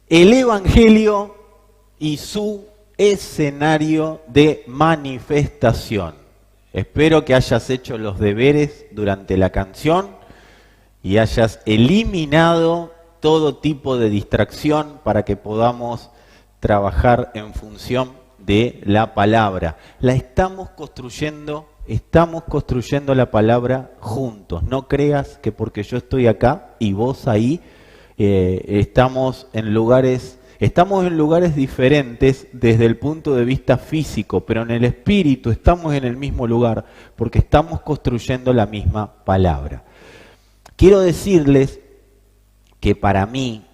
El Evangelio y su escenario de manifestación. Espero que hayas hecho los deberes durante la canción y hayas eliminado todo tipo de distracción para que podamos trabajar en función de la palabra. La estamos construyendo la palabra juntos. No creas que porque yo estoy acá y vos ahí, estamos en lugares diferentes desde el punto de vista físico, pero en el espíritu estamos en el mismo lugar porque estamos construyendo la misma palabra. Quiero decirles que para mí,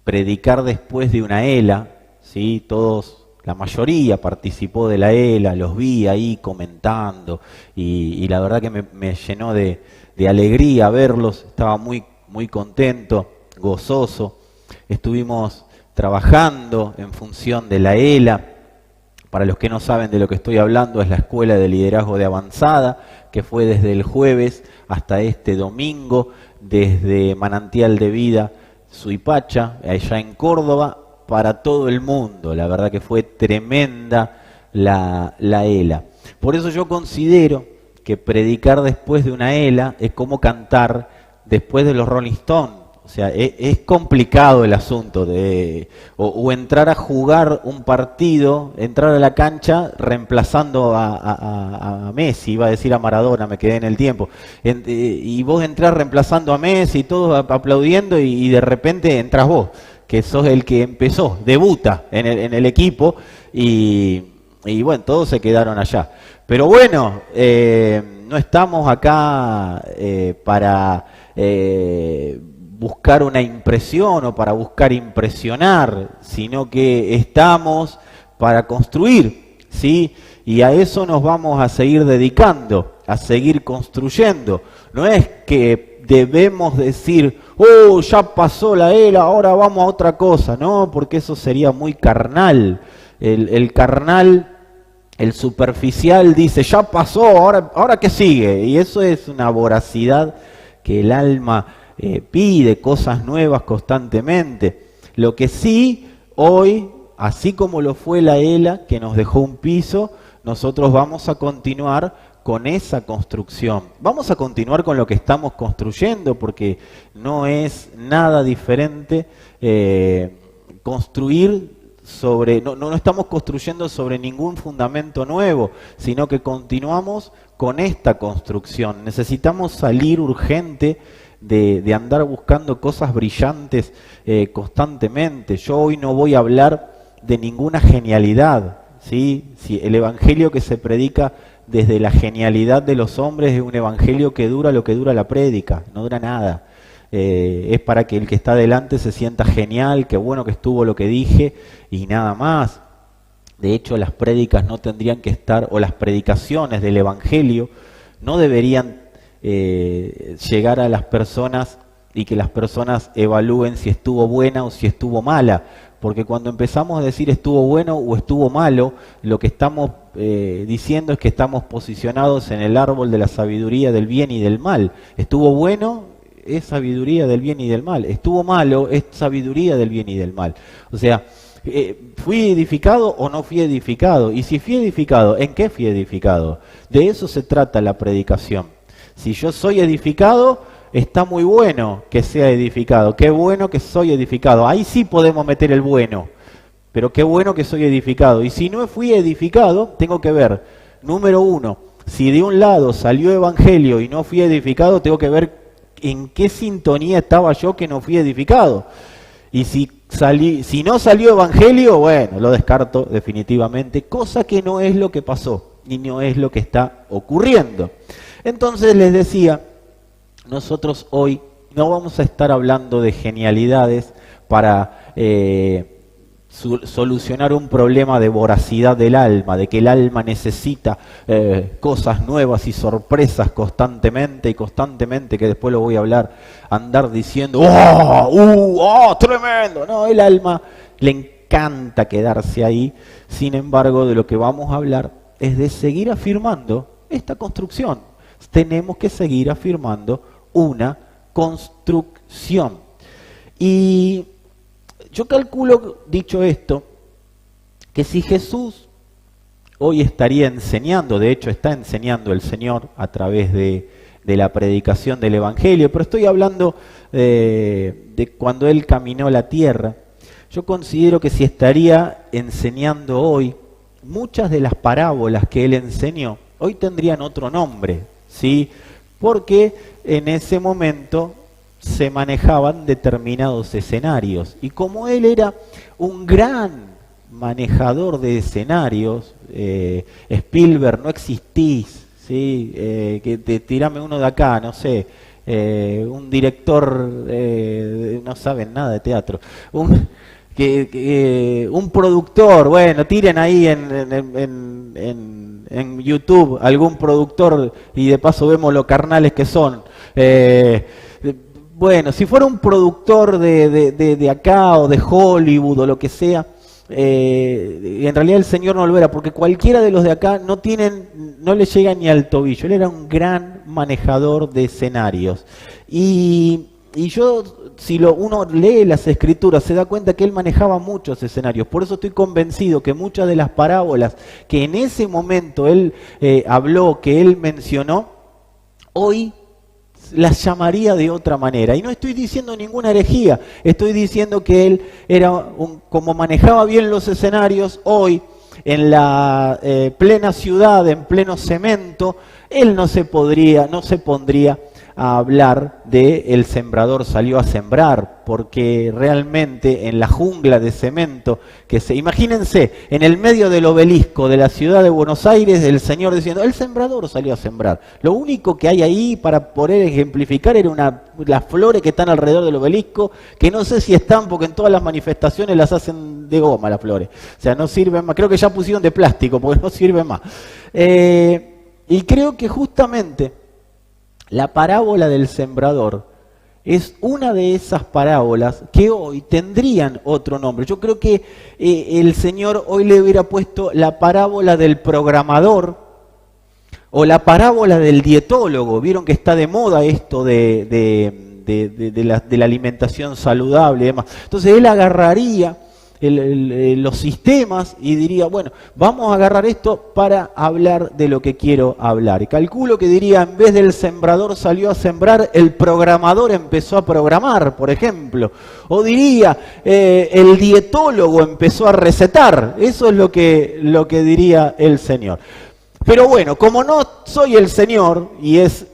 predicar después de una ELA, ¿sí? La mayoría participó de la ELA, los vi ahí comentando y la verdad que me llenó de alegría verlos, estaba muy contento, gozoso. Estuvimos trabajando en función de la ELA. Para los que no saben de lo que estoy hablando, es la Escuela de Liderazgo de Avanzada, que fue desde el jueves hasta este domingo, desde Manantial de Vida, Suipacha, allá en Córdoba, para todo el mundo. La verdad que fue tremenda la ELA. Por eso yo considero que predicar después de una ELA es como cantar después de los Rolling Stones. O sea, es complicado el asunto de o entrar a jugar un partido, entrar a la cancha reemplazando a Messi, iba a decir a Maradona, me quedé en el tiempo, y vos entrás reemplazando a Messi, todos aplaudiendo y de repente entras vos, que sos el que empezó, debuta en el equipo y bueno, todos se quedaron allá. Pero bueno, no estamos acá para buscar una impresión o para buscar impresionar, sino que estamos para construir, ¿sí? Y a eso nos vamos a seguir dedicando, a seguir construyendo. No es que debemos decir, oh, ya pasó la ELA, ahora vamos a otra cosa, no, porque eso sería muy carnal. El carnal, el superficial dice, ya pasó, ahora ¿qué sigue? Y eso es una voracidad que el alma pide cosas nuevas constantemente. Lo que sí, hoy, así como lo fue la ELA, que nos dejó un piso, nosotros vamos a continuar con esa construcción. Vamos a continuar con lo que estamos construyendo, porque no es nada diferente construir sobre... No estamos construyendo sobre ningún fundamento nuevo, sino que continuamos con esta construcción. Necesitamos salir urgente de andar buscando cosas brillantes constantemente. Yo hoy no voy a hablar de ninguna genialidad, ¿sí? Si el evangelio que se predica desde la genialidad de los hombres es un evangelio que dura lo que dura la prédica, no dura nada. Es para que el que está delante se sienta genial, qué bueno que estuvo lo que dije y nada más. De hecho, las prédicas no tendrían que estar, o las predicaciones del evangelio no deberían llegar a las personas y que las personas evalúen si estuvo buena o si estuvo mala, porque cuando empezamos a decir estuvo bueno o estuvo malo, lo que estamos diciendo es que estamos posicionados en el árbol de la sabiduría del bien y del mal. Estuvo bueno, es sabiduría del bien y del mal. Estuvo malo, es sabiduría del bien y del mal. O sea, ¿fui edificado o no fui edificado? Y si fui edificado, ¿en qué fui edificado? De eso se trata la predicación. Si yo soy edificado, está muy bueno que sea edificado. Qué bueno que soy edificado. Ahí sí podemos meter el bueno. Pero qué bueno que soy edificado. Y si no fui edificado, tengo que ver, número uno, si de un lado salió evangelio y no fui edificado, tengo que ver en qué sintonía estaba yo que no fui edificado. Y si no salió evangelio, bueno, lo descarto definitivamente, cosa que no es lo que pasó y no es lo que está ocurriendo. Entonces les decía, nosotros hoy no vamos a estar hablando de genialidades para solucionar un problema de voracidad del alma, de que el alma necesita cosas nuevas y sorpresas constantemente, que después lo voy a hablar, andar diciendo, ¡oh, tremendo! No, el alma le encanta quedarse ahí. Sin embargo, de lo que vamos a hablar es de seguir afirmando esta construcción. Tenemos que seguir afirmando una construcción. Y Yo calculo, dicho esto, que si Jesús hoy estaría enseñando, de hecho está enseñando el Señor a través de la predicación del Evangelio, pero estoy hablando de cuando Él caminó la tierra. Yo considero que si estaría enseñando hoy, muchas de las parábolas que Él enseñó, hoy tendrían otro nombre, ¿sí? Porque en ese momento se manejaban determinados escenarios. Y como Él era un gran manejador de escenarios, Spielberg, no existís, ¿sí? Que tirame uno de acá, no sé, un director, no saben nada de teatro, un productor, bueno, tiren ahí en YouTube algún productor y de paso vemos lo carnales que son. Bueno, si fuera un productor de acá o de Hollywood o lo que sea, en realidad el Señor no lo era, porque cualquiera de los de acá no le llega ni al tobillo. Él era un gran manejador de escenarios. Y yo, si uno lee las Escrituras, se da cuenta que él manejaba muchos escenarios. Por eso estoy convencido que muchas de las parábolas que en ese momento él habló, que él mencionó, hoy las llamaría de otra manera. Y no estoy diciendo ninguna herejía, estoy diciendo que él era como manejaba bien los escenarios, hoy en la plena ciudad, en pleno cemento, él no se pondría a hablar de el sembrador salió a sembrar, porque realmente en la jungla de cemento imagínense, en el medio del obelisco de la ciudad de Buenos Aires, el Señor diciendo, el sembrador salió a sembrar. Lo único que hay ahí para poder ejemplificar era las flores que están alrededor del obelisco, que no sé si están, porque en todas las manifestaciones las hacen de goma las flores. O sea, no sirven más. Creo que ya pusieron de plástico, porque no sirven más. Y creo que justamente la parábola del sembrador es una de esas parábolas que hoy tendrían otro nombre. Yo creo que el Señor hoy le hubiera puesto la parábola del programador o la parábola del dietólogo. Vieron que está de moda esto de la alimentación saludable y demás. Entonces él agarraría los sistemas y diría, bueno, vamos a agarrar esto para hablar de lo que quiero hablar. Y calculo que diría, en vez del sembrador salió a sembrar, el programador empezó a programar, por ejemplo. O diría, el dietólogo empezó a recetar. Eso es lo que diría el Señor. Pero bueno, como no soy el Señor y es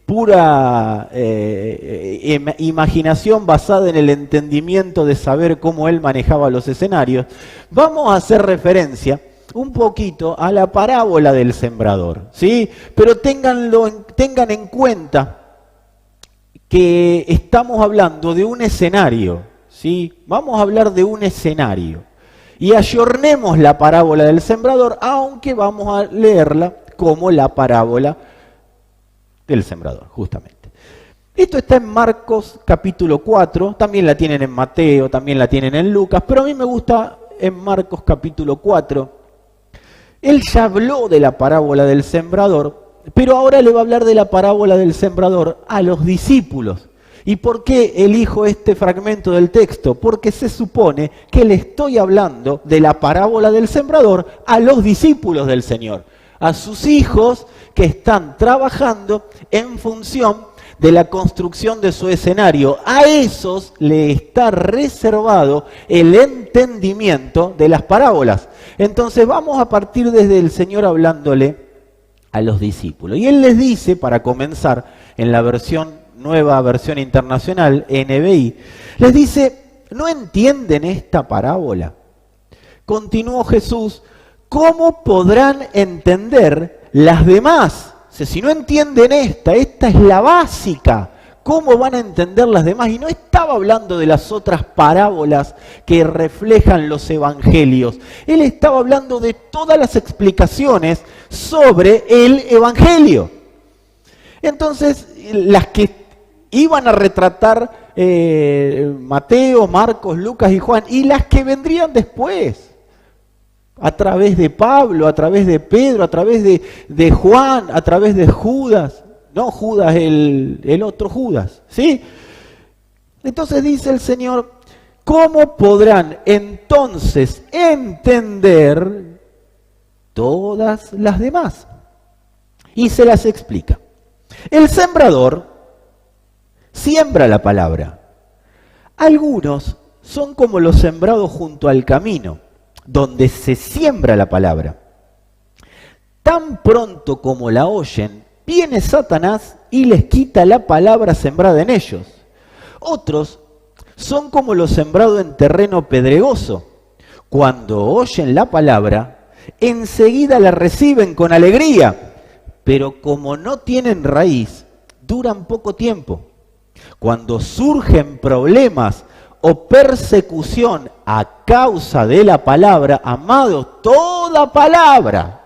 pura imaginación basada en el entendimiento de saber cómo él manejaba los escenarios, vamos a hacer referencia un poquito a la parábola del sembrador, ¿sí? Pero tengan en cuenta que estamos hablando de un escenario, ¿sí? Vamos a hablar de un escenario. Y ayornemos la parábola del sembrador, aunque vamos a leerla como la parábola del sembrador, justamente. Esto está en Marcos capítulo 4, también la tienen en Mateo, también la tienen en Lucas, pero a mí me gusta en Marcos capítulo 4. Él ya habló de la parábola del sembrador, pero ahora le va a hablar de la parábola del sembrador a los discípulos. ¿Y por qué elijo este fragmento del texto? Porque se supone que le estoy hablando de la parábola del sembrador a los discípulos del Señor, a sus hijos que están trabajando en función de la construcción de su escenario. A esos le está reservado el entendimiento de las parábolas. Entonces vamos a partir desde el Señor hablándole a los discípulos. Y Él les dice, para comenzar, en la nueva versión internacional, NBI, les dice, ¿no entienden esta parábola? Continuó Jesús, ¿cómo podrán entender las demás? O sea, si no entienden esta es la básica. ¿Cómo van a entender las demás? Y no estaba hablando de las otras parábolas que reflejan los evangelios. Él estaba hablando de todas las explicaciones sobre el evangelio. Entonces, las que iban a retratar Mateo, Marcos, Lucas y Juan, y las que vendrían después, a través de Pablo, a través de Pedro, a través de Juan, a través de Judas, no Judas, el otro Judas, ¿sí? Entonces dice el Señor, ¿cómo podrán entonces entender todas las demás? Y se las explica. El sembrador siembra la palabra. Algunos son como los sembrados junto al camino, donde se siembra la palabra. Tan pronto como la oyen, viene Satanás y les quita la palabra sembrada en ellos. Otros son como los sembrados en terreno pedregoso. Cuando oyen la palabra, enseguida la reciben con alegría, pero como no tienen raíz, duran poco tiempo. Cuando surgen problemas o persecución a causa de la palabra, amados, toda palabra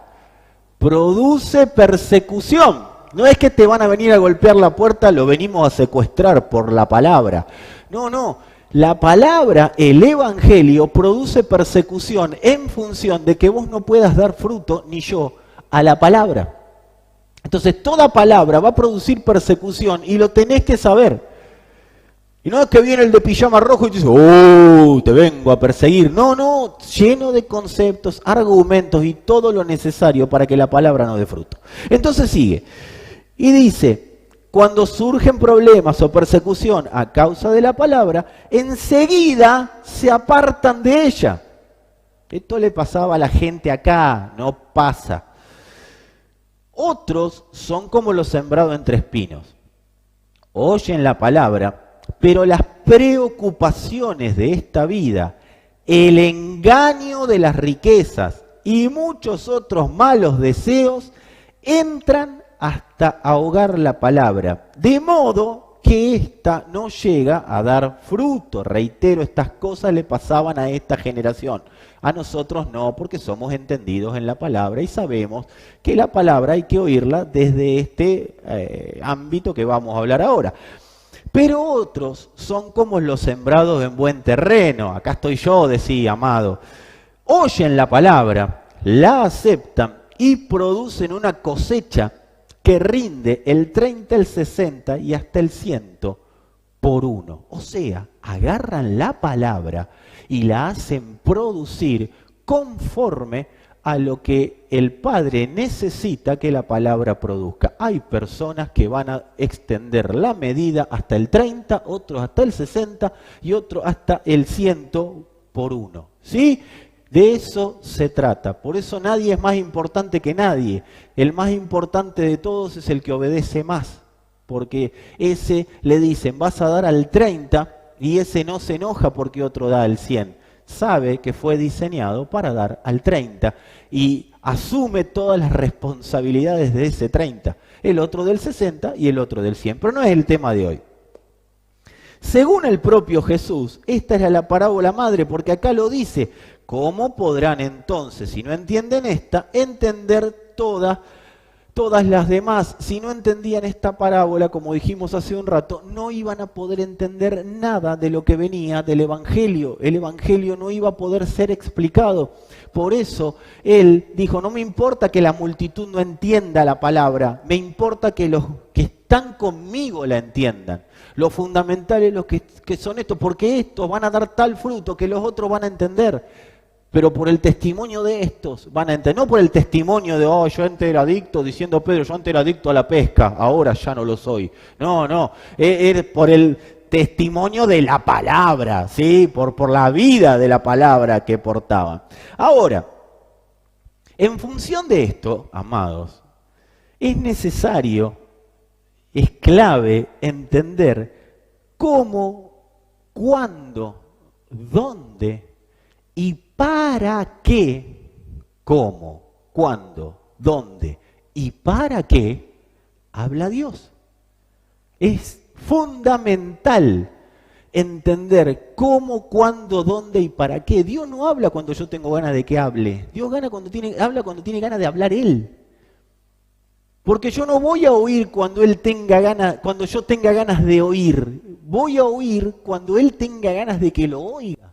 produce persecución. No es que te van a venir a golpear la puerta, lo venimos a secuestrar por la palabra. No. La palabra, el evangelio, produce persecución en función de que vos no puedas dar fruto, ni yo, a la palabra. Entonces toda palabra va a producir persecución y lo tenés que saber. Y no es que viene el de pijama rojo y te dice, ¡oh, te vengo a perseguir! No, lleno de conceptos, argumentos y todo lo necesario para que la palabra no dé fruto. Entonces sigue y dice, cuando surgen problemas o persecución a causa de la palabra, enseguida se apartan de ella. Esto le pasaba a la gente acá, no pasa. Otros son como los sembrados entre espinos. Oyen la palabra, pero las preocupaciones de esta vida, el engaño de las riquezas y muchos otros malos deseos entran hasta ahogar la palabra, de modo que ésta no llega a dar fruto. Reitero, estas cosas le pasaban a esta generación. A nosotros no, porque somos entendidos en la palabra y sabemos que la palabra hay que oírla desde este ámbito que vamos a hablar ahora. Pero otros son como los sembrados en buen terreno. Acá estoy yo, decía, amado. Oyen la palabra, la aceptan y producen una cosecha que rinde el 30, el 60 y hasta el 100 por uno. O sea, agarran la palabra y la hacen producir conforme a lo que el Padre necesita que la palabra produzca. Hay personas que van a extender la medida hasta el 30, otros hasta el 60 y otros hasta el 100 por uno. ¿Sí? De eso se trata. Por eso nadie es más importante que nadie. El más importante de todos es el que obedece más. Porque ese le dicen, vas a dar al 30 y ese no se enoja porque otro da al 100. Sabe que fue diseñado para dar al 30 y asume todas las responsabilidades de ese 30. El otro del 60 y el otro del 100. Pero no es el tema de hoy. Según el propio Jesús, esta era la parábola madre, porque acá lo dice. ¿Cómo podrán entonces, si no entienden esta, entender todas las demás? Si no entendían esta parábola, como dijimos hace un rato, no iban a poder entender nada de lo que venía del Evangelio. El Evangelio no iba a poder ser explicado. Por eso él dijo, no me importa que la multitud no entienda la palabra, me importa que los que están conmigo la entiendan. Lo fundamental es los que son estos, porque estos van a dar tal fruto que los otros van a entender. Pero por el testimonio de estos van a entender, no por el testimonio de, yo antes era adicto, diciendo Pedro, yo antes era adicto a la pesca, ahora ya no lo soy. No, es por el testimonio de la palabra, ¿sí? Por la vida de la palabra que portaban. Ahora, en función de esto, amados, es necesario, es clave entender cómo, cuándo, dónde y para qué, cómo, cuándo, dónde y para qué habla Dios. Es fundamental entender cómo, cuándo, dónde y para qué. Dios no habla cuando yo tengo ganas de que hable. Dios habla cuando tiene ganas de hablar Él. Porque yo no voy a oír cuando Él tenga ganas, cuando yo tenga ganas de oír. Voy a oír cuando Él tenga ganas de que lo oiga.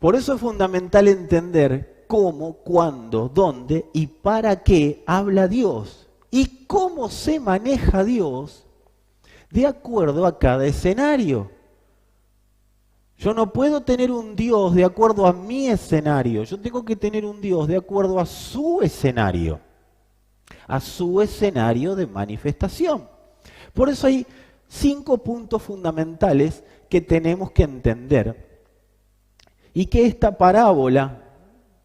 Por eso es fundamental entender cómo, cuándo, dónde y para qué habla Dios. Y cómo se maneja Dios de acuerdo a cada escenario. Yo no puedo tener un Dios de acuerdo a mi escenario, yo tengo que tener un Dios de acuerdo a su escenario de manifestación. Por eso hay 5 puntos fundamentales que tenemos que entender y que esta parábola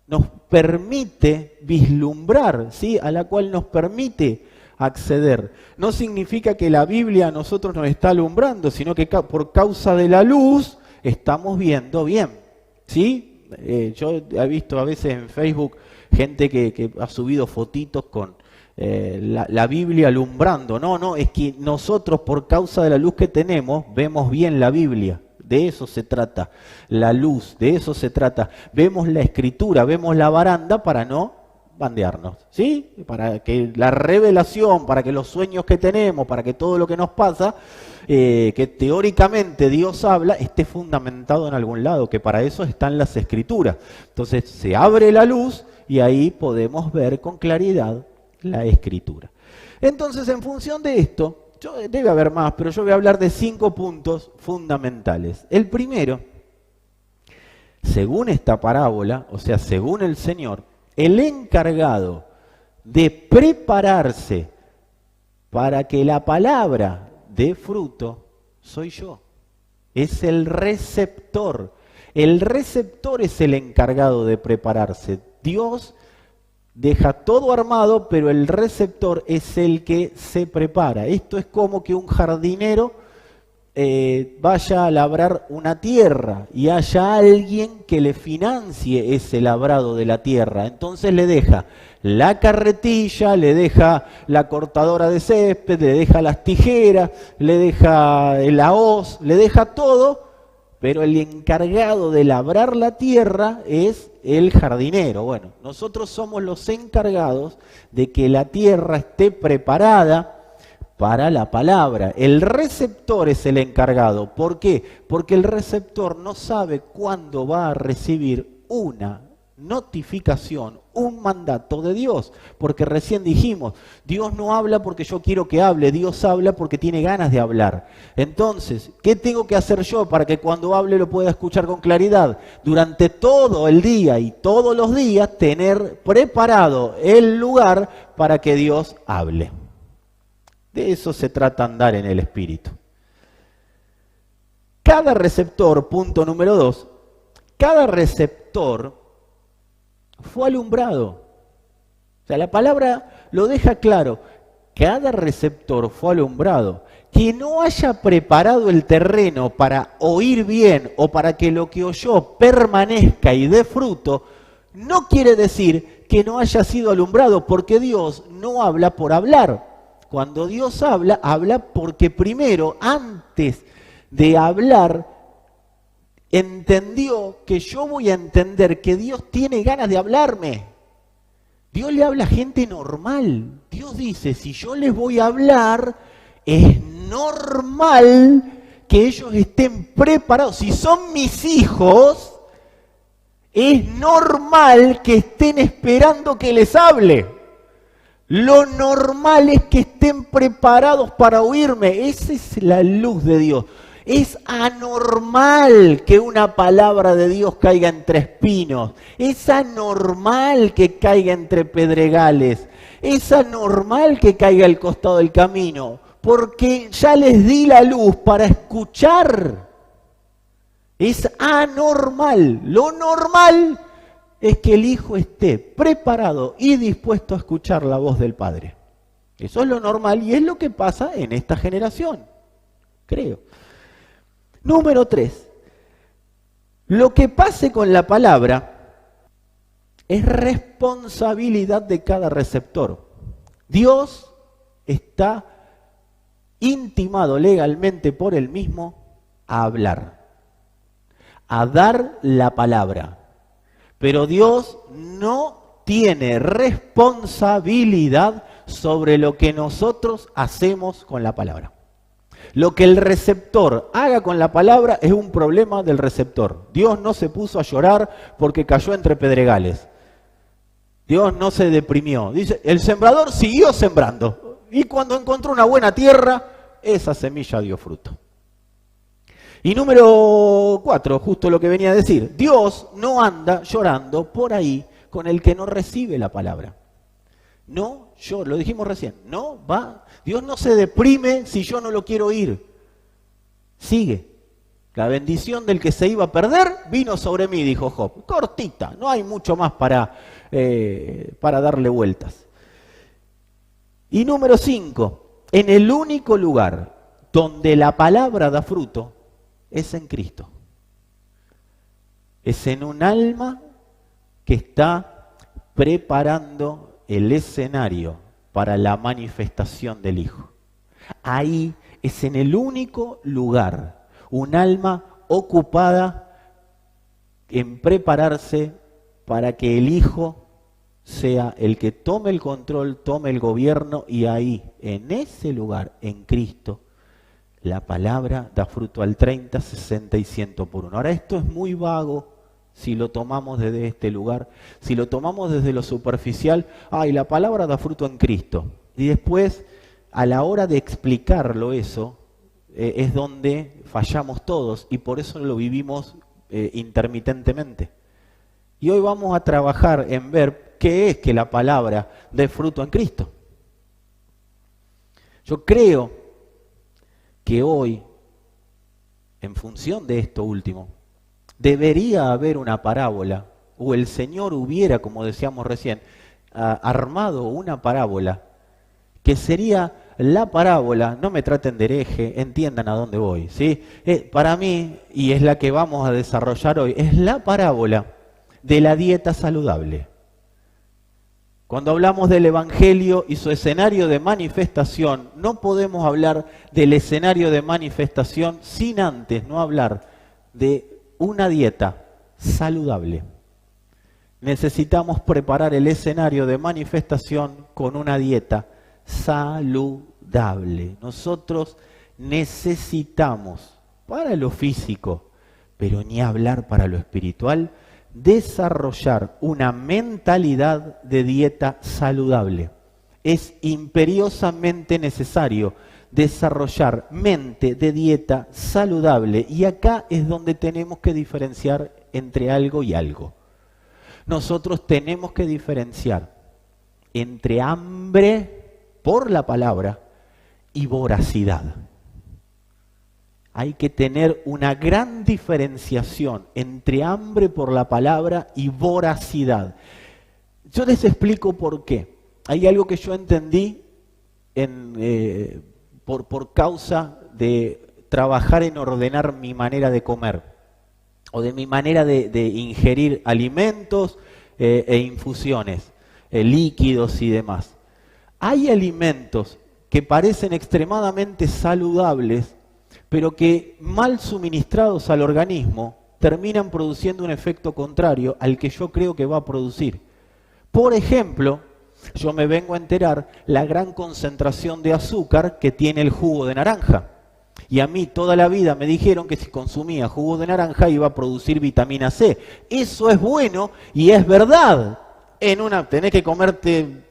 nos permite vislumbrar, ¿sí? A la cual nos permite acceder. No significa que la Biblia a nosotros nos está alumbrando, sino que por causa de la luz estamos viendo bien, ¿sí? Yo he visto a veces en Facebook gente que ha subido fotitos con la Biblia alumbrando. No, es que nosotros por causa de la luz que tenemos vemos bien la Biblia. De eso se trata, la luz, de eso se trata. Vemos la escritura, vemos la baranda para no bandearnos, ¿sí? Para que la revelación, para que los sueños que tenemos, para que todo lo que nos pasa, que teóricamente Dios habla, esté fundamentado en algún lado, que para eso están las escrituras. Entonces se abre la luz y ahí podemos ver con claridad la escritura. Entonces, en función de esto, debe haber más, pero yo voy a hablar de 5 puntos fundamentales. El primero, según esta parábola, o sea, según el Señor, el encargado de prepararse para que la palabra dé fruto soy yo. Es el receptor. El receptor es el encargado de prepararse. Dios deja todo armado, pero el receptor es el que se prepara. Esto es como que un jardinero vaya a labrar una tierra y haya alguien que le financie ese labrado de la tierra. Entonces le deja la carretilla, le deja la cortadora de césped, le deja las tijeras, le deja la hoz, le deja todo, pero el encargado de labrar la tierra es el jardinero. Bueno, nosotros somos los encargados de que la tierra esté preparada para la palabra. El receptor es el encargado. ¿Por qué? Porque el receptor no sabe cuándo va a recibir una notificación, un mandato de Dios. Porque recién dijimos, Dios no habla porque yo quiero que hable, Dios habla porque tiene ganas de hablar. Entonces, ¿qué tengo que hacer yo para que cuando hable lo pueda escuchar con claridad? Durante todo el día y todos los días tener preparado el lugar para que Dios hable. De eso se trata andar en el Espíritu. Cada receptor, punto número 2, cada receptor fue alumbrado. O sea, la palabra lo deja claro. Cada receptor fue alumbrado. Que no haya preparado el terreno para oír bien o para que lo que oyó permanezca y dé fruto, no quiere decir que no haya sido alumbrado, porque Dios no habla por hablar. Cuando Dios habla, habla porque primero, antes de hablar, entendió que yo voy a entender que Dios tiene ganas de hablarme. Dios le habla a gente normal. Dios dice, si yo les voy a hablar, es normal que ellos estén preparados. Si son mis hijos, es normal que estén esperando que les hable. Lo normal es que estén preparados para oírme. Esa es la luz de Dios. Es anormal que una palabra de Dios caiga entre espinos. Es anormal que caiga entre pedregales. Es anormal que caiga al costado del camino. Porque ya les di la luz para escuchar. Es anormal. Lo normal es que el Hijo esté preparado y dispuesto a escuchar la voz del Padre. Eso es lo normal y es lo que pasa en esta generación, creo. Número 3. Lo que pase con la palabra es responsabilidad de cada receptor. Dios está intimado legalmente por él mismo a hablar, a dar la palabra. Pero Dios no tiene responsabilidad sobre lo que nosotros hacemos con la palabra. Lo que el receptor haga con la palabra es un problema del receptor. Dios no se puso a llorar porque cayó entre pedregales. Dios no se deprimió. Dice, el sembrador siguió sembrando. Y cuando encontró una buena tierra, esa semilla dio fruto. Y número 4, justo lo que venía a decir, Dios no anda llorando por ahí con el que no recibe la palabra. No, lo dijimos recién, no va, Dios no se deprime si yo no lo quiero oír. Sigue. La bendición del que se iba a perder vino sobre mí, dijo Job. Cortita, no hay mucho más para darle vueltas. Y número 5, en el único lugar donde la palabra da fruto es en Cristo. Es en un alma que está preparando el escenario para la manifestación del Hijo. Ahí es en el único lugar, un alma ocupada en prepararse para que el Hijo sea el que tome el control, tome el gobierno, y ahí, en ese lugar, en Cristo, la palabra da fruto al 30, 60 y 100 por uno. Ahora, esto es muy vago si lo tomamos desde este lugar. Si lo tomamos desde lo superficial, la palabra da fruto en Cristo. Y después, a la hora de explicarlo eso, es donde fallamos todos, y por eso lo vivimos intermitentemente. Y hoy vamos a trabajar en ver qué es que la palabra dé fruto en Cristo. Yo creo que hoy, en función de esto último, debería haber una parábola, o el Señor hubiera, como decíamos recién, armado una parábola, que sería la parábola, no me traten de hereje, entiendan a dónde voy, ¿sí? Para mí, y es la que vamos a desarrollar hoy, es la parábola de la dieta saludable. Cuando hablamos del Evangelio y su escenario de manifestación, no podemos hablar del escenario de manifestación sin antes no hablar de una dieta saludable. Necesitamos preparar el escenario de manifestación con una dieta saludable. Nosotros necesitamos, para lo físico, pero ni hablar para lo espiritual, desarrollar una mentalidad de dieta saludable. Es imperiosamente necesario desarrollar mente de dieta saludable, y acá es donde tenemos que diferenciar entre algo y algo. Nosotros tenemos que diferenciar entre hambre por la palabra y voracidad. Hay que tener una gran diferenciación entre hambre por la palabra y voracidad. Yo les explico por qué. Hay algo que yo entendí por causa de trabajar en ordenar mi manera de comer, o de mi manera de ingerir alimentos e infusiones, líquidos y demás. Hay alimentos que parecen extremadamente saludables, pero que mal suministrados al organismo terminan produciendo un efecto contrario al que yo creo que va a producir. Por ejemplo, yo me vengo a enterar la gran concentración de azúcar que tiene el jugo de naranja. Y a mí toda la vida me dijeron que si consumía jugo de naranja iba a producir vitamina C. Eso es bueno y es verdad. Tenés que comerte,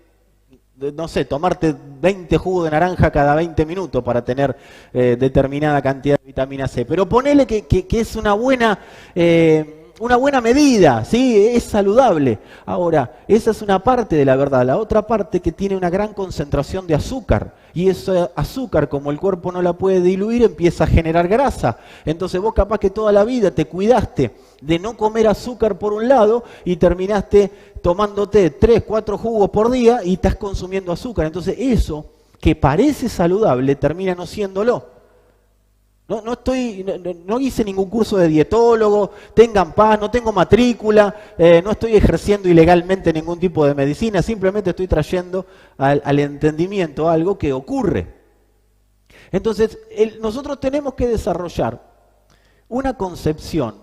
no sé, tomarte 20 jugos de naranja cada 20 minutos para tener determinada cantidad de vitamina C. Pero ponele que es una buena medida, ¿sí? Es saludable. Ahora, esa es una parte de la verdad. La otra parte que tiene una gran concentración de azúcar. Y ese azúcar, como el cuerpo no la puede diluir, empieza a generar grasa. Entonces vos capaz que toda la vida te cuidaste de no comer azúcar por un lado y terminaste tomándote 3, 4 jugos por día y estás consumiendo azúcar. Entonces eso que parece saludable termina no siéndolo. No hice ningún curso de dietólogo, tengan paz, no tengo matrícula, no estoy ejerciendo ilegalmente ningún tipo de medicina, simplemente estoy trayendo al entendimiento algo que ocurre. Entonces, nosotros tenemos que desarrollar una concepción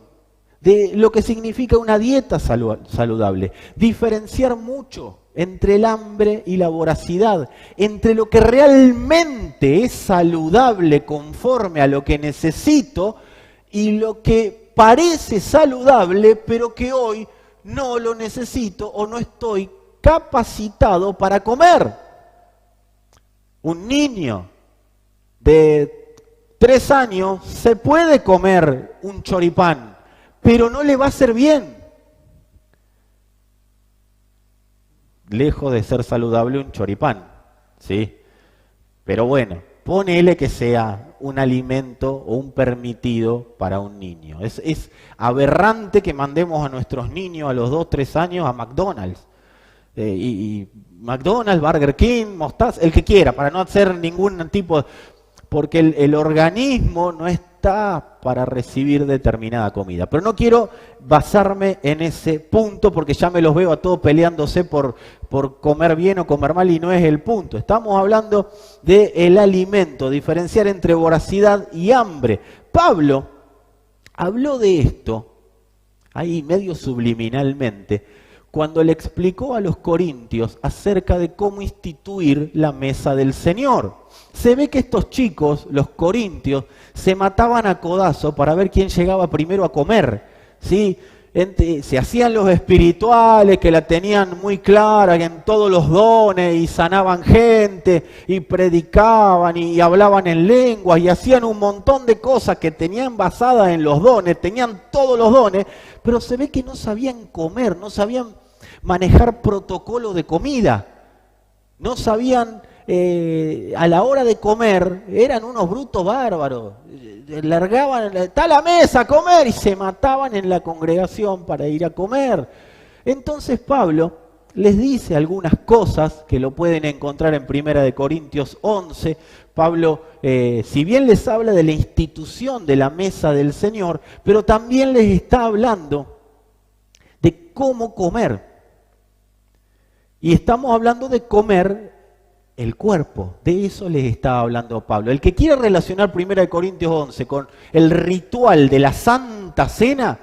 de lo que significa una dieta saludable, diferenciar mucho entre el hambre y la voracidad, entre lo que realmente es saludable conforme a lo que necesito y lo que parece saludable pero que hoy no lo necesito o no estoy capacitado para comer. Un niño de 3 años se puede comer un choripán, pero no le va a hacer bien. Lejos de ser saludable un choripán, ¿sí? Pero bueno, ponele que sea un alimento o un permitido para un niño. Es aberrante que mandemos a nuestros niños a los 2, 3 años a McDonald's. Y McDonald's, Burger King, Mostaza, el que quiera, para no hacer ningún tipo de... Porque el organismo no está para recibir determinada comida. Pero no quiero basarme en ese punto porque ya me los veo a todos peleándose por comer bien o comer mal y no es el punto. Estamos hablando del alimento, diferenciar entre voracidad y hambre. Pablo habló de esto, ahí medio subliminalmente, cuando le explicó a los corintios acerca de cómo instituir la mesa del Señor. Se ve que estos chicos, los corintios, se mataban a codazo para ver quién llegaba primero a comer, ¿sí? Se hacían los espirituales, que la tenían muy clara en todos los dones, y sanaban gente, y predicaban, y hablaban en lenguas, y hacían un montón de cosas que tenían basadas en los dones, tenían todos los dones, pero se ve que no sabían comer, no sabían manejar protocolo de comida, no sabían, a la hora de comer, eran unos brutos bárbaros, largaban, está la mesa a comer, y se mataban en la congregación para ir a comer. Entonces Pablo les dice algunas cosas que lo pueden encontrar en 1 Corintios 11. Pablo, si bien les habla de la institución de la mesa del Señor, pero también les está hablando de cómo comer. Y estamos hablando de comer el cuerpo, de eso les estaba hablando Pablo. El que quiere relacionar 1 Corintios 11 con el ritual de la Santa Cena,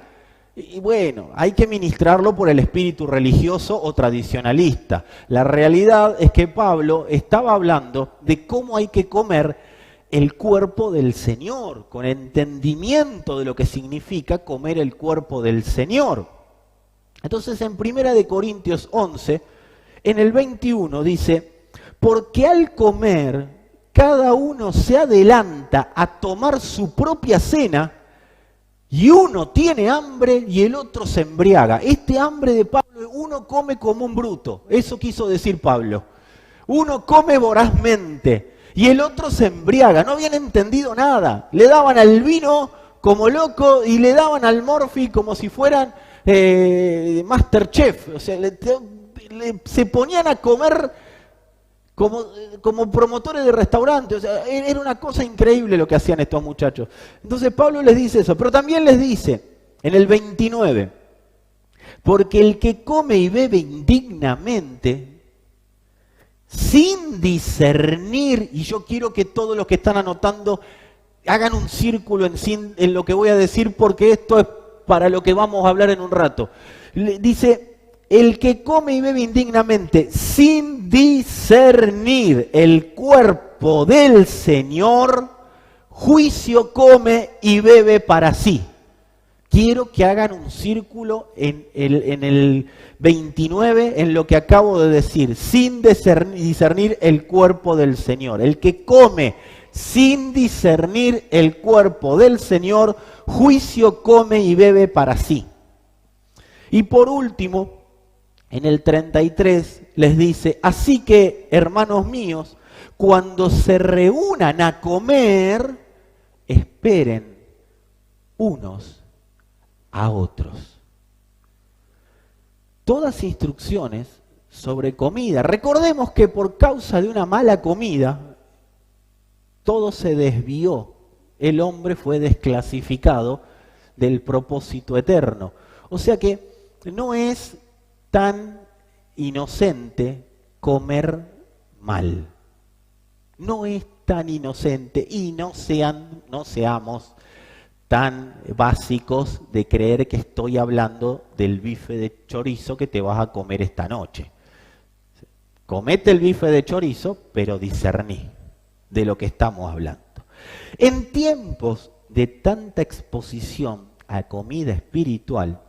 y bueno, hay que ministrarlo por el espíritu religioso o tradicionalista. La realidad es que Pablo estaba hablando de cómo hay que comer el cuerpo del Señor, con entendimiento de lo que significa comer el cuerpo del Señor. Entonces en 1 Corintios 11, en el 21 dice: porque al comer cada uno se adelanta a tomar su propia cena, y uno tiene hambre y el otro se embriaga. Este hambre de Pablo, uno come como un bruto, eso quiso decir Pablo. Uno come vorazmente y el otro se embriaga, no habían entendido nada. Le daban al vino como loco y le daban al morfi como si fueran Masterchef. O sea, se ponían a comer como promotores de restaurantes. O sea, era una cosa increíble lo que hacían estos muchachos. Entonces Pablo les dice eso, pero también les dice en el 29, porque el que come y bebe indignamente, sin discernir, y yo quiero que todos los que están anotando hagan un círculo en lo que voy a decir, porque esto es para lo que vamos a hablar en un rato. Dice: el que come y bebe indignamente, sin discernir el cuerpo del Señor, juicio come y bebe para sí. Quiero que hagan un círculo en el 29, en lo que acabo de decir, sin discernir el cuerpo del Señor. El que come sin discernir el cuerpo del Señor, juicio come y bebe para sí. Y por último, en el 33 les dice: así que, hermanos míos, cuando se reúnan a comer, esperen unos a otros. Todas instrucciones sobre comida. Recordemos que por causa de una mala comida, todo se desvió. El hombre fue desclasificado del propósito eterno. O sea que no es tan inocente comer mal. No es tan inocente, y no seamos tan básicos de creer que estoy hablando del bife de chorizo que te vas a comer esta noche. Comete el bife de chorizo, pero discerní de lo que estamos hablando. En tiempos de tanta exposición a comida espiritual,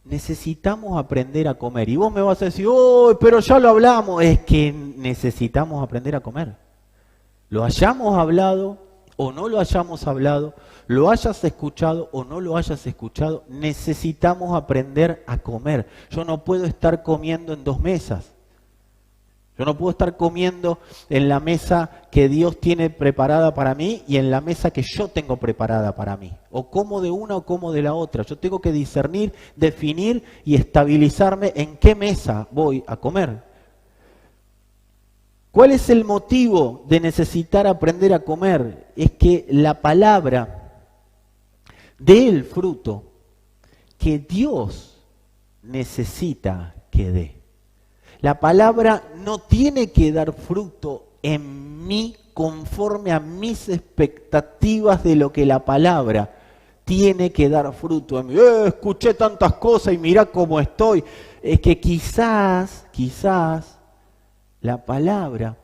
necesitamos aprender a comer. Y vos me vas a decir: oh, pero ya lo hablamos. Es que necesitamos aprender a comer. Lo hayamos hablado o no lo hayamos hablado, lo hayas escuchado o no lo hayas escuchado, necesitamos aprender a comer. Yo no puedo estar comiendo en dos mesas. Yo no puedo estar comiendo en la mesa que Dios tiene preparada para mí y en la mesa que yo tengo preparada para mí. O como de una o como de la otra. Yo tengo que discernir, definir y estabilizarme en qué mesa voy a comer. ¿Cuál es el motivo de necesitar aprender a comer? Es que la palabra dé el fruto que Dios necesita que dé. La palabra no tiene que dar fruto en mí conforme a mis expectativas de lo que la palabra tiene que dar fruto en mí. Escuché tantas cosas y mirá cómo estoy. Es que quizás la palabra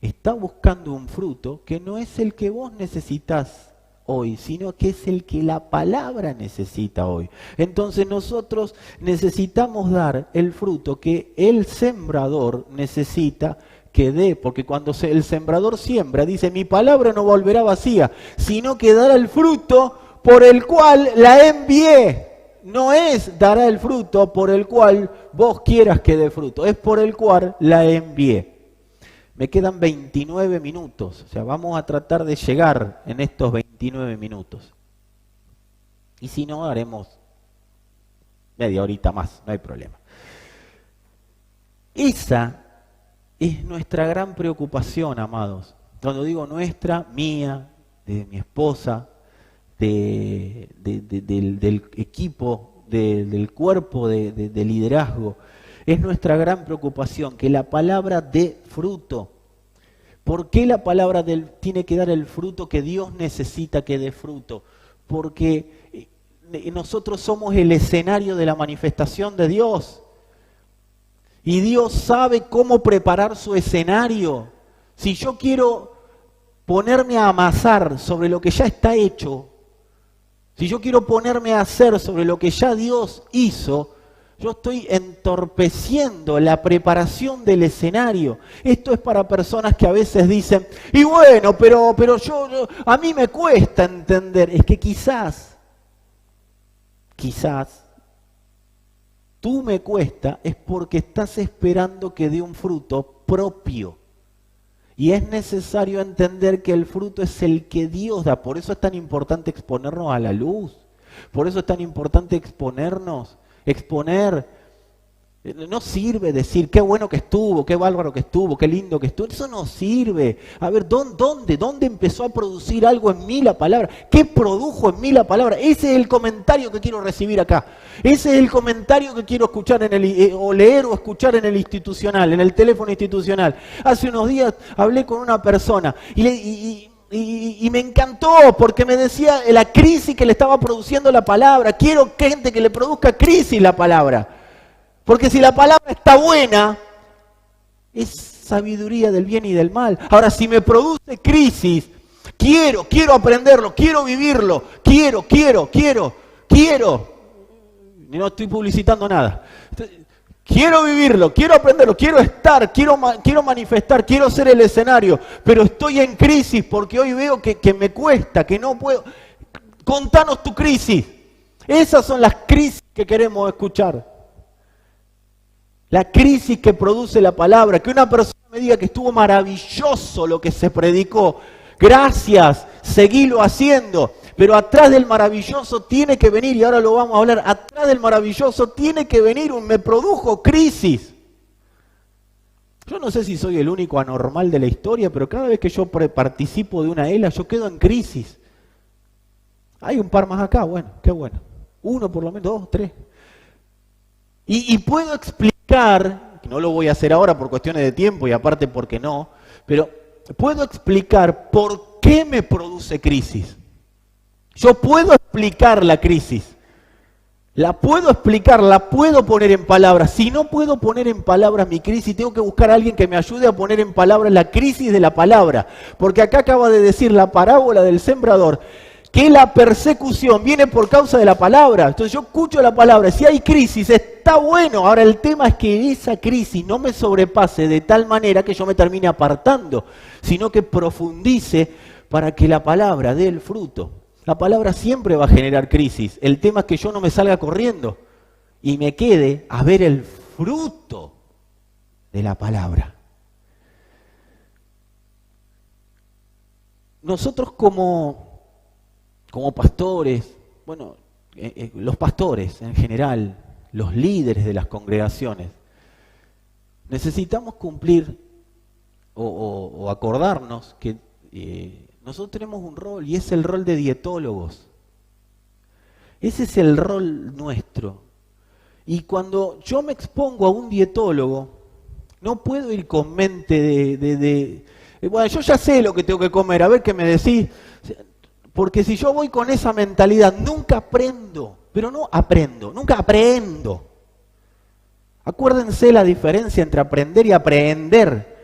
está buscando un fruto que no es el que vos necesitas hoy, sino que es el que la palabra necesita hoy. Entonces nosotros necesitamos dar el fruto que el sembrador necesita que dé, porque cuando el sembrador siembra, dice, mi palabra no volverá vacía, sino que dará el fruto por el cual la envié. No es dará el fruto por el cual vos quieras que dé fruto, es por el cual la envié. Me quedan 29 minutos, o sea, vamos a tratar de llegar en estos 29 minutos. Y si no, haremos media horita más, no hay problema. Esa es nuestra gran preocupación, amados. Cuando digo nuestra, mía, de mi esposa, del equipo, del cuerpo de liderazgo, es nuestra gran preocupación, que la palabra dé fruto. ¿Por qué la palabra tiene que dar el fruto que Dios necesita que dé fruto? Porque nosotros somos el escenario de la manifestación de Dios. Y Dios sabe cómo preparar su escenario. Si yo quiero ponerme a amasar sobre lo que ya está hecho, si yo quiero ponerme a hacer sobre lo que ya Dios hizo, yo estoy entorpeciendo la preparación del escenario. Esto es para personas que a veces dicen, y bueno, pero yo a mí me cuesta entender. Es que quizás, tú me cuesta es porque estás esperando que dé un fruto propio. Y es necesario entender que el fruto es el que Dios da. Por eso es tan importante exponernos a la luz. Por eso es tan importante exponer. No sirve decir qué bueno que estuvo, qué bárbaro que estuvo, qué lindo que estuvo. Eso no sirve. A ver, ¿dónde empezó a producir algo en mí la palabra? ¿Qué produjo en mí la palabra? Ese es el comentario que quiero recibir acá. Ese es el comentario que quiero escuchar o leer o escuchar en el institucional, en el teléfono institucional. Hace unos días hablé con una persona y me encantó porque me decía la crisis que le estaba produciendo la palabra. Quiero gente que le produzca crisis la palabra. Porque si la palabra está buena, es sabiduría del bien y del mal. Ahora, si me produce crisis, quiero aprenderlo, quiero vivirlo, quiero. No estoy publicitando nada. Quiero vivirlo, quiero aprenderlo, quiero estar, quiero manifestar, quiero ser el escenario, pero estoy en crisis porque hoy veo que me cuesta, que no puedo. Contanos tu crisis. Esas son las crisis que queremos escuchar. La crisis que produce la palabra, que una persona me diga que estuvo maravilloso lo que se predicó. Gracias, seguilo haciendo. Pero atrás del maravilloso tiene que venir, y ahora lo vamos a hablar, atrás del maravilloso tiene que venir me produjo crisis. Yo no sé si soy el único anormal de la historia, pero cada vez que yo participo de una ELA, yo quedo en crisis. Hay un par más acá, bueno, qué bueno. Uno por lo menos, dos, tres. Y puedo explicar, no lo voy a hacer ahora por cuestiones de tiempo y aparte porque no, pero puedo explicar por qué me produce crisis. Yo puedo explicar la crisis, la puedo explicar, la puedo poner en palabras. Si no puedo poner en palabras mi crisis, tengo que buscar a alguien que me ayude a poner en palabras la crisis de la palabra. Porque acá acaba de decir la parábola del sembrador, que la persecución viene por causa de la palabra. Entonces yo escucho la palabra, si hay crisis, está bueno. Ahora el tema es que esa crisis no me sobrepase de tal manera que yo me termine apartando, sino que profundice para que la palabra dé el fruto. La palabra siempre va a generar crisis. El tema es que yo no me salga corriendo y me quede a ver el fruto de la palabra. Nosotros como pastores, bueno, los pastores en general, los líderes de las congregaciones, necesitamos cumplir o acordarnos que nosotros tenemos un rol y es el rol de dietólogos. Ese es el rol nuestro. Y cuando yo me expongo a un dietólogo, no puedo ir con mente bueno, yo ya sé lo que tengo que comer, a ver qué me decís. Porque si yo voy con esa mentalidad, nunca aprendo. Pero no aprendo, nunca aprendo. Acuérdense la diferencia entre aprender y aprehender.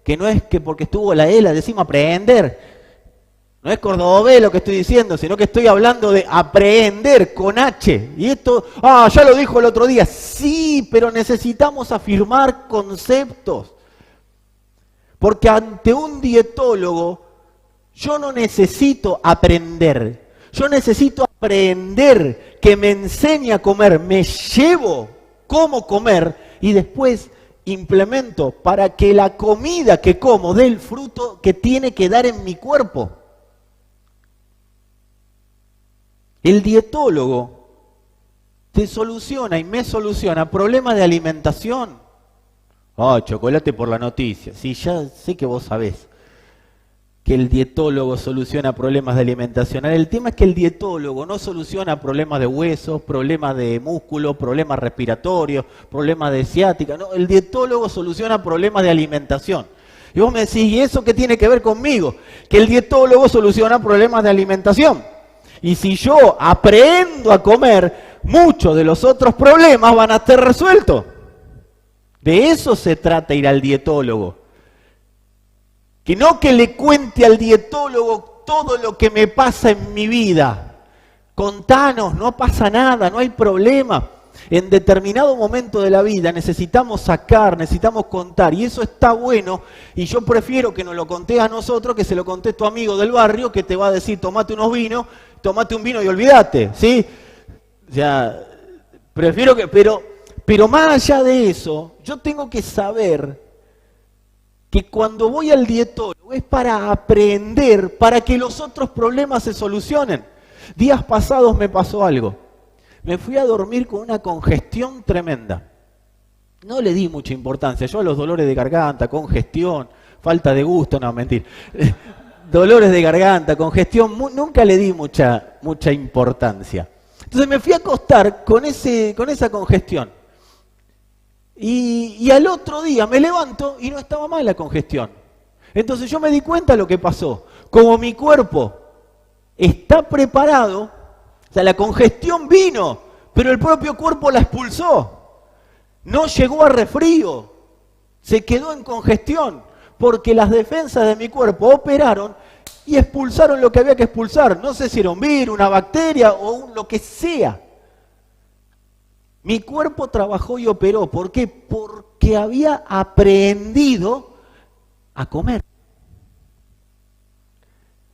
Que no es que porque estuvo la ELA decimos aprender. No es cordobés lo que estoy diciendo, sino que estoy hablando de aprehender con H. Y esto, ya lo dijo el otro día. Sí, pero necesitamos afirmar conceptos. Porque ante un dietólogo, yo no necesito aprender. Yo necesito aprender que me enseñe a comer. Me llevo cómo comer y después implemento para que la comida que como dé el fruto que tiene que dar en mi cuerpo. El dietólogo te soluciona y me soluciona problemas de alimentación. Chocolate por la noticia. Sí, ya sé que vos sabés que el dietólogo soluciona problemas de alimentación. El tema es que el dietólogo no soluciona problemas de huesos, problemas de músculo, problemas respiratorios, problemas de ciática. No, el dietólogo soluciona problemas de alimentación. Y vos me decís, ¿y eso qué tiene que ver conmigo? Que el dietólogo soluciona problemas de alimentación. Y si yo aprendo a comer, muchos de los otros problemas van a ser resueltos. De eso se trata ir al dietólogo. Que no que le cuente al dietólogo todo lo que me pasa en mi vida. Contanos, no pasa nada, no hay problema. En determinado momento de la vida necesitamos sacar, necesitamos contar. Y eso está bueno. Y yo prefiero que nos lo conté a nosotros, que se lo conté a tu amigo del barrio, que te va a decir, tomate unos vinos, tomate un vino y olvídate, ¿sí? O sea, prefiero que... Pero más allá de eso, yo tengo que saber que cuando voy al dietólogo es para aprender, para que los otros problemas se solucionen. Días pasados me pasó algo. Me fui a dormir con una congestión tremenda. No le di mucha importancia. Yo a los dolores de garganta, congestión, falta de gusto, no, mentir. Dolores de garganta, congestión, nunca le di mucha importancia. Entonces me fui a acostar con esa congestión. Y al otro día me levanto y no estaba mal la congestión. Entonces yo me di cuenta de lo que pasó. Como mi cuerpo está preparado, o sea, la congestión vino, pero el propio cuerpo la expulsó. No llegó a resfrío, se quedó en congestión, porque las defensas de mi cuerpo operaron y expulsaron lo que había que expulsar. No sé si era un virus, una bacteria o lo que sea. Mi cuerpo trabajó y operó. ¿Por qué? Porque había aprendido a comer.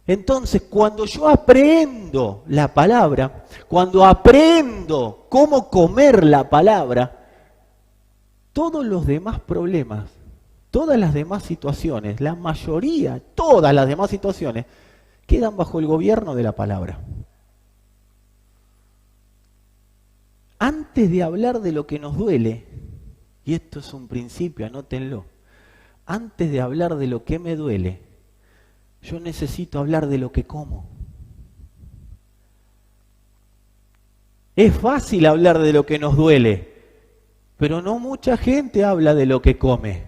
Entonces, cuando yo aprendo la palabra, cuando aprendo cómo comer la palabra, todos los demás problemas, todas las demás situaciones, la mayoría, todas las demás situaciones, quedan bajo el gobierno de la palabra. Antes de hablar de lo que nos duele, y esto es un principio, anótenlo, antes de hablar de lo que me duele, yo necesito hablar de lo que como. Es fácil hablar de lo que nos duele, pero no mucha gente habla de lo que come.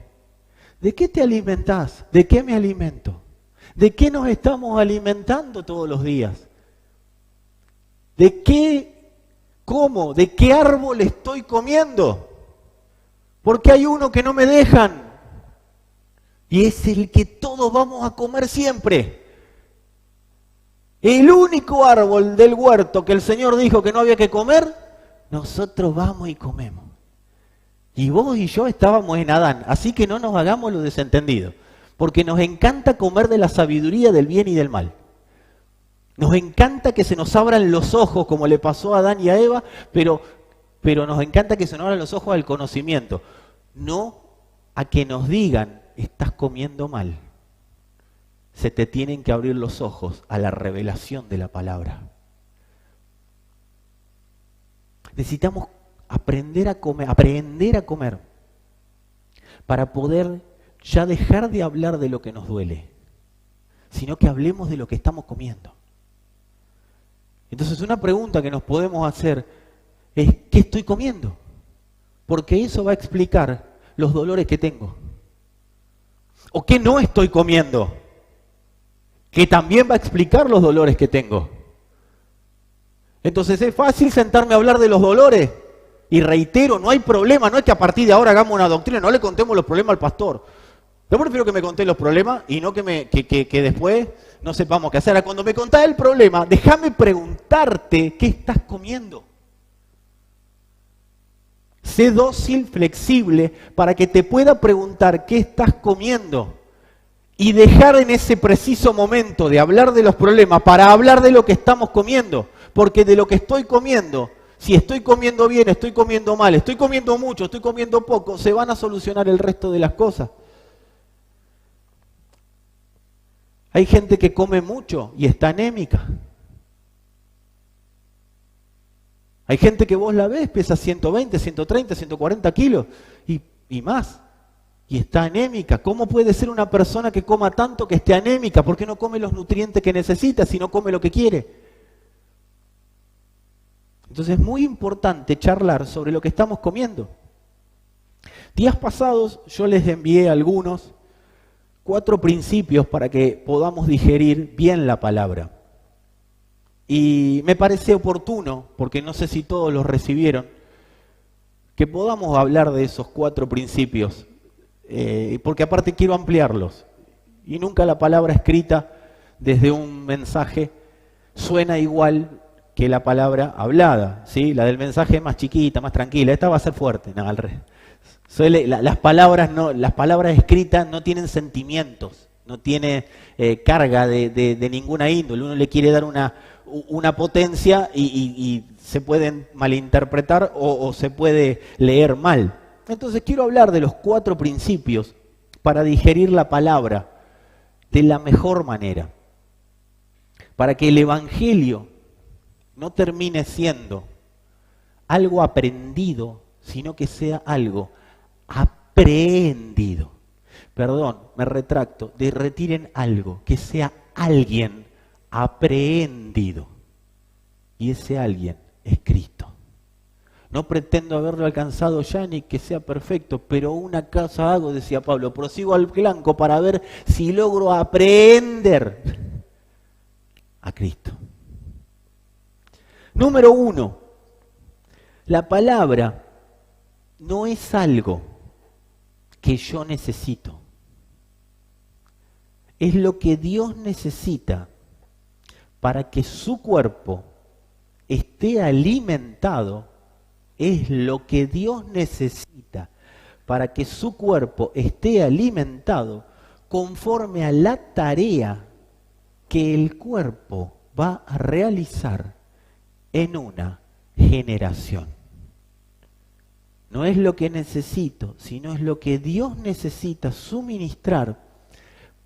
¿De qué te alimentás? ¿De qué me alimento? ¿De qué nos estamos alimentando todos los días? ¿De qué como? ¿De qué árbol estoy comiendo? Porque hay uno que no me dejan. Y es el que todos vamos a comer siempre. El único árbol del huerto que el Señor dijo que no había que comer, nosotros vamos y comemos. Y vos y yo estábamos en Adán, así que no nos hagamos los desentendidos. Porque nos encanta comer de la sabiduría del bien y del mal. Nos encanta que se nos abran los ojos, como le pasó a Adán y a Eva, pero nos encanta que se nos abran los ojos al conocimiento. No a que nos digan, estás comiendo mal. Se te tienen que abrir los ojos a la revelación de la palabra. Necesitamos aprender a comer, para poder ya dejar de hablar de lo que nos duele, sino que hablemos de lo que estamos comiendo. Entonces una pregunta que nos podemos hacer es, ¿qué estoy comiendo? Porque eso va a explicar los dolores que tengo. ¿O qué no estoy comiendo? Que también va a explicar los dolores que tengo. Entonces es fácil sentarme a hablar de los dolores. Y reitero, no hay problema, no es que a partir de ahora hagamos una doctrina, no le contemos los problemas al pastor. Yo prefiero que me conté los problemas y no que después no sepamos qué hacer. Ahora, cuando me contás el problema, déjame preguntarte qué estás comiendo. Sé dócil, flexible, para que te pueda preguntar qué estás comiendo. Y dejar en ese preciso momento de hablar de los problemas para hablar de lo que estamos comiendo. Porque de lo que estoy comiendo, si estoy comiendo bien, estoy comiendo mal, estoy comiendo mucho, estoy comiendo poco, se van a solucionar el resto de las cosas. Hay gente que come mucho y está anémica. Hay gente que vos la ves, pesa 120, 130, 140 kilos y más. Y está anémica. ¿Cómo puede ser una persona que coma tanto que esté anémica? ¿Por qué no come los nutrientes que necesita si no come lo que quiere? Entonces es muy importante charlar sobre lo que estamos comiendo. Días pasados yo les envié algunos 4 principios para que podamos digerir bien la palabra. Y me parece oportuno, porque no sé si todos los recibieron, que podamos hablar de esos 4 principios, porque aparte quiero ampliarlos. Y nunca la palabra escrita desde un mensaje suena igual que la palabra hablada, ¿sí? La del mensaje es más chiquita, más tranquila, esta va a ser fuerte, no, al revés. Las palabras escritas no tienen sentimientos, no tiene carga de ninguna índole. Uno le quiere dar una potencia y se pueden malinterpretar o se puede leer mal. Entonces quiero hablar de los 4 principios para digerir la palabra de la mejor manera, para que el Evangelio no termine siendo algo aprendido, sino que sea algo aprehendido. Perdón, me retracto, retiren algo, que sea alguien aprehendido. Y ese alguien es Cristo. No pretendo haberlo alcanzado ya ni que sea perfecto, pero una cosa hago, decía Pablo, prosigo al blanco para ver si logro aprehender a Cristo. Número 1, la palabra no es algo que yo necesito. Es lo que Dios necesita para que su cuerpo esté alimentado. Es lo que Dios necesita para que su cuerpo esté alimentado conforme a la tarea que el cuerpo va a realizar en una generación. No es lo que necesito, sino es lo que Dios necesita suministrar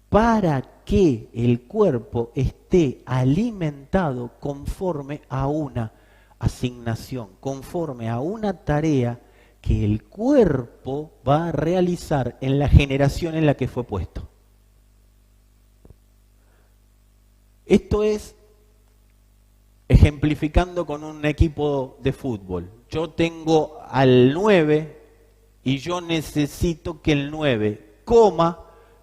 para que el cuerpo esté alimentado conforme a una asignación, conforme a una tarea que el cuerpo va a realizar en la generación en la que fue puesto. Esto es ejemplificando con un equipo de fútbol. Yo tengo al 9 y yo necesito que el 9 coma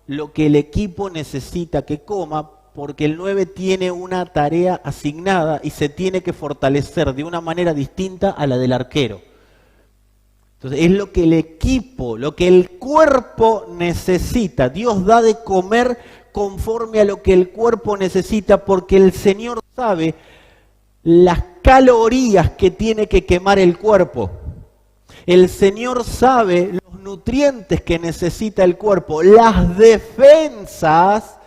lo que el equipo necesita que coma, porque el 9 tiene una tarea asignada y se tiene que fortalecer de una manera distinta a la del arquero. Entonces es lo que el equipo, lo que el cuerpo necesita. Dios da de comer conforme a lo que el cuerpo necesita, porque el Señor sabe las calorías que tiene que quemar el cuerpo. El Señor sabe los nutrientes que necesita el cuerpo, las defensas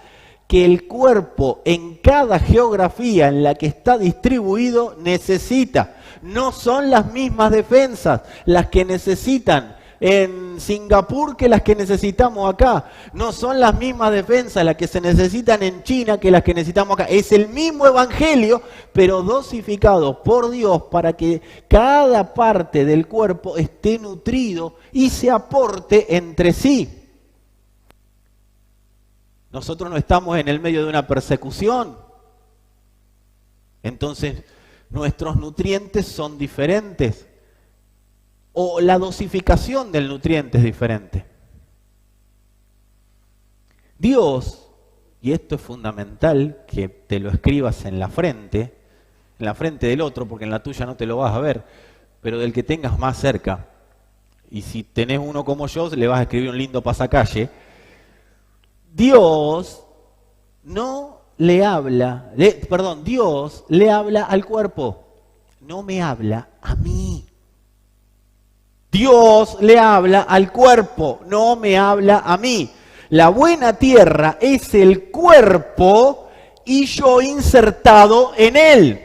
que el cuerpo en cada geografía en la que está distribuido necesita. No son las mismas defensas las que necesitan en Singapur que las que necesitamos acá. No son las mismas defensas las que se necesitan en China que las que necesitamos acá. Es el mismo evangelio, pero dosificado por Dios para que cada parte del cuerpo esté nutrido y se aporte entre sí. Nosotros no estamos en el medio de una persecución. Entonces, nuestros nutrientes son diferentes. O la dosificación del nutriente es diferente. Dios, y esto es fundamental que te lo escribas en la frente del otro, porque en la tuya no te lo vas a ver, pero del que tengas más cerca. Y si tenés uno como yo, le vas a escribir un lindo pasacalle. Dios Dios le habla al cuerpo, no me habla a mí. Dios le habla al cuerpo, no me habla a mí. La buena tierra es el cuerpo y yo insertado en él.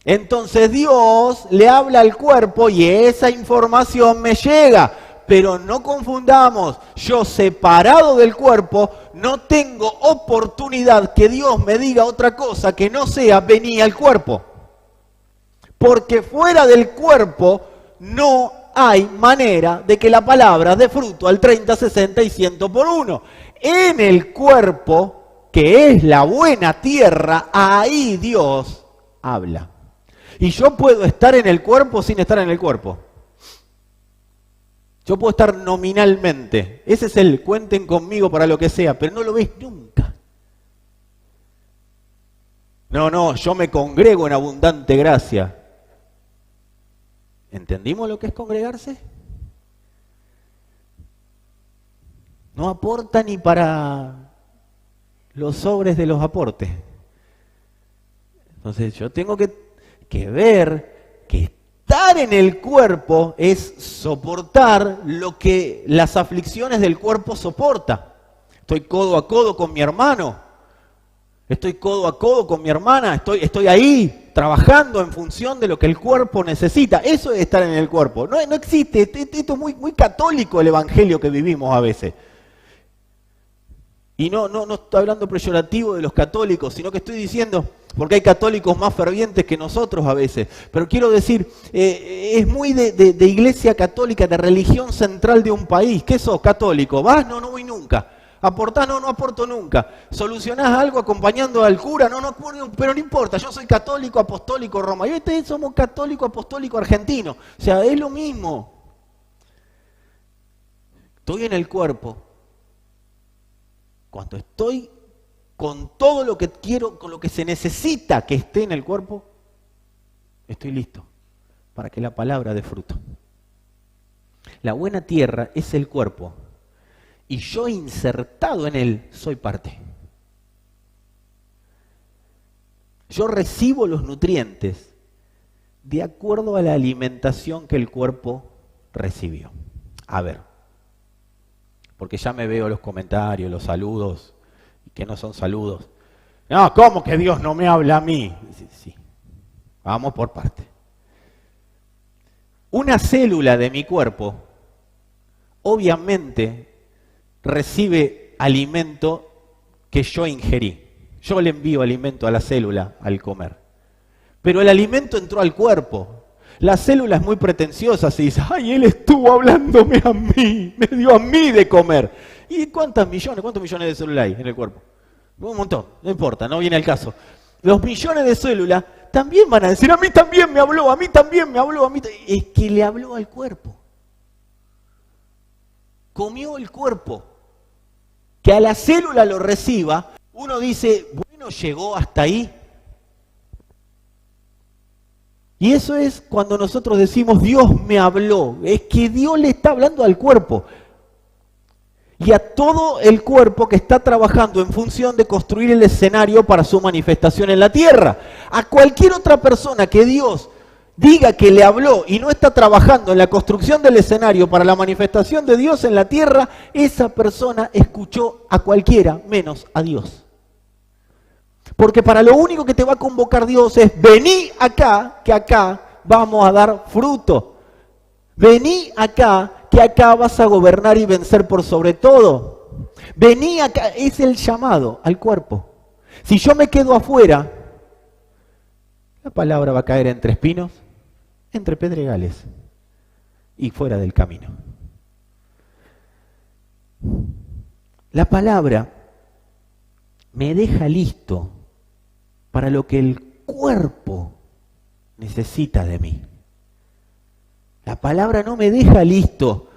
Entonces Dios le habla al cuerpo y esa información me llega. Pero no confundamos, yo separado del cuerpo no tengo oportunidad que Dios me diga otra cosa que no sea vení al cuerpo. Porque fuera del cuerpo no hay manera de que la palabra dé fruto al 30, 60 y 100 por 1. En el cuerpo, que es la buena tierra, ahí Dios habla. Y yo puedo estar en el cuerpo sin estar en el cuerpo. Yo puedo estar nominalmente. Ese es el cuenten conmigo para lo que sea, pero no lo ves nunca. No, yo me congrego en abundante gracia. ¿Entendimos lo que es congregarse? No aporta ni para los sobres de los aportes. Entonces yo tengo que ver que estar en el cuerpo es soportar lo que las aflicciones del cuerpo soporta. Estoy codo a codo con mi hermano, estoy codo a codo con mi hermana, estoy ahí trabajando en función de lo que el cuerpo necesita. Eso es estar en el cuerpo. No existe, esto es muy católico el evangelio que vivimos a veces. Y no estoy hablando peyorativo de los católicos, sino que estoy diciendo, porque hay católicos más fervientes que nosotros a veces, pero quiero decir, es muy de iglesia católica, de religión central de un país. ¿Qué sos, católico? ¿Vas? No voy nunca. ¿Aportás? No aporto nunca. ¿Solucionás algo acompañando al cura? No, pero no importa, yo soy católico, apostólico, Roma. Y ustedes somos católico, apostólico, argentino. O sea, es lo mismo. Estoy en el cuerpo. Cuando estoy con todo lo que quiero, con lo que se necesita que esté en el cuerpo, estoy listo para que la palabra dé fruto. La buena tierra es el cuerpo y yo insertado en él soy parte. Yo recibo los nutrientes de acuerdo a la alimentación que el cuerpo recibió. A ver. Porque ya me veo los comentarios, los saludos, que no son saludos. No, ¿cómo que Dios no me habla a mí? Sí. Vamos por parte. Una célula de mi cuerpo, obviamente, recibe alimento que yo ingerí. Yo le envío alimento a la célula al comer. Pero el alimento entró al cuerpo. La célula es muy pretenciosa, se dice, ay, él estuvo hablándome a mí, me dio a mí de comer. ¿Y cuántos millones de células hay en el cuerpo? Un montón, no importa, no viene al caso. Los millones de células también van a decir, a mí también me habló, a mí también me habló, a mí. Es que le habló al cuerpo. Comió el cuerpo. Que a la célula lo reciba, uno dice, bueno, llegó hasta ahí. Y eso es cuando nosotros decimos, Dios me habló. Es que Dios le está hablando al cuerpo. Y a todo el cuerpo que está trabajando en función de construir el escenario para su manifestación en la tierra. A cualquier otra persona que Dios diga que le habló y no está trabajando en la construcción del escenario para la manifestación de Dios en la tierra, esa persona escuchó a cualquiera menos a Dios. Porque para lo único que te va a convocar Dios es: vení acá, que acá vamos a dar fruto. Vení acá, que acá vas a gobernar y vencer por sobre todo. Vení acá, es el llamado al cuerpo. Si yo me quedo afuera, la palabra va a caer entre espinos, entre pedregales y fuera del camino. La palabra me deja listo para lo que el cuerpo necesita de mí. La palabra no me deja listo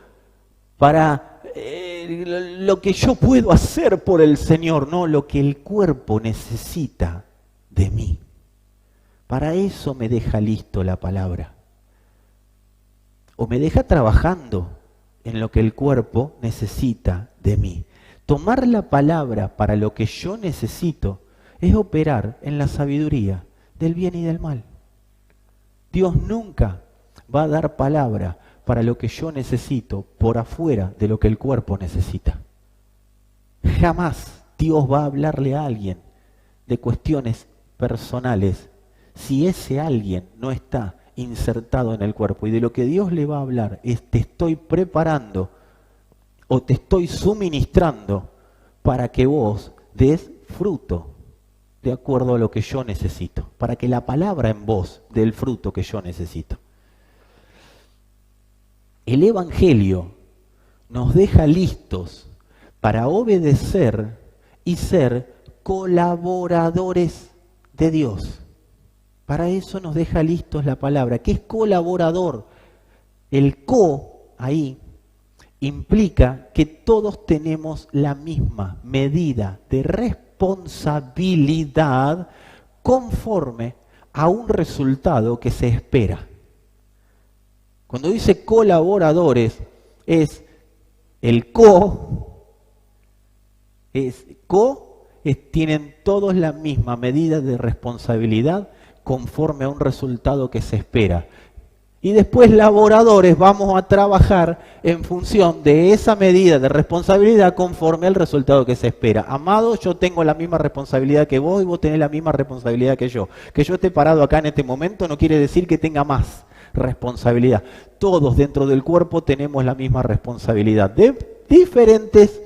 para lo que yo puedo hacer por el Señor, no, lo que el cuerpo necesita de mí. Para eso me deja listo la palabra. O me deja trabajando en lo que el cuerpo necesita de mí. Tomar la palabra para lo que yo necesito es operar en la sabiduría del bien y del mal. Dios nunca va a dar palabra para lo que yo necesito por afuera de lo que el cuerpo necesita. Jamás Dios va a hablarle a alguien de cuestiones personales si ese alguien no está insertado en el cuerpo. Y de lo que Dios le va a hablar es: te estoy preparando o te estoy suministrando para que vos des fruto de acuerdo a lo que yo necesito, para que la palabra en vos dé el fruto que yo necesito. El Evangelio nos deja listos para obedecer y ser colaboradores de Dios. Para eso nos deja listos la palabra. ¿Qué es colaborador? El ahí implica que todos tenemos la misma medida de responsabilidad conforme a un resultado que se espera. Cuando dice colaboradores, tienen todos la misma medida de responsabilidad conforme a un resultado que se espera. Y después laboradores vamos a trabajar en función de esa medida de responsabilidad conforme al resultado que se espera. Amado, yo tengo la misma responsabilidad que vos y vos tenés la misma responsabilidad que yo. Que yo esté parado acá en este momento no quiere decir que tenga más responsabilidad. Todos dentro del cuerpo tenemos la misma responsabilidad de diferentes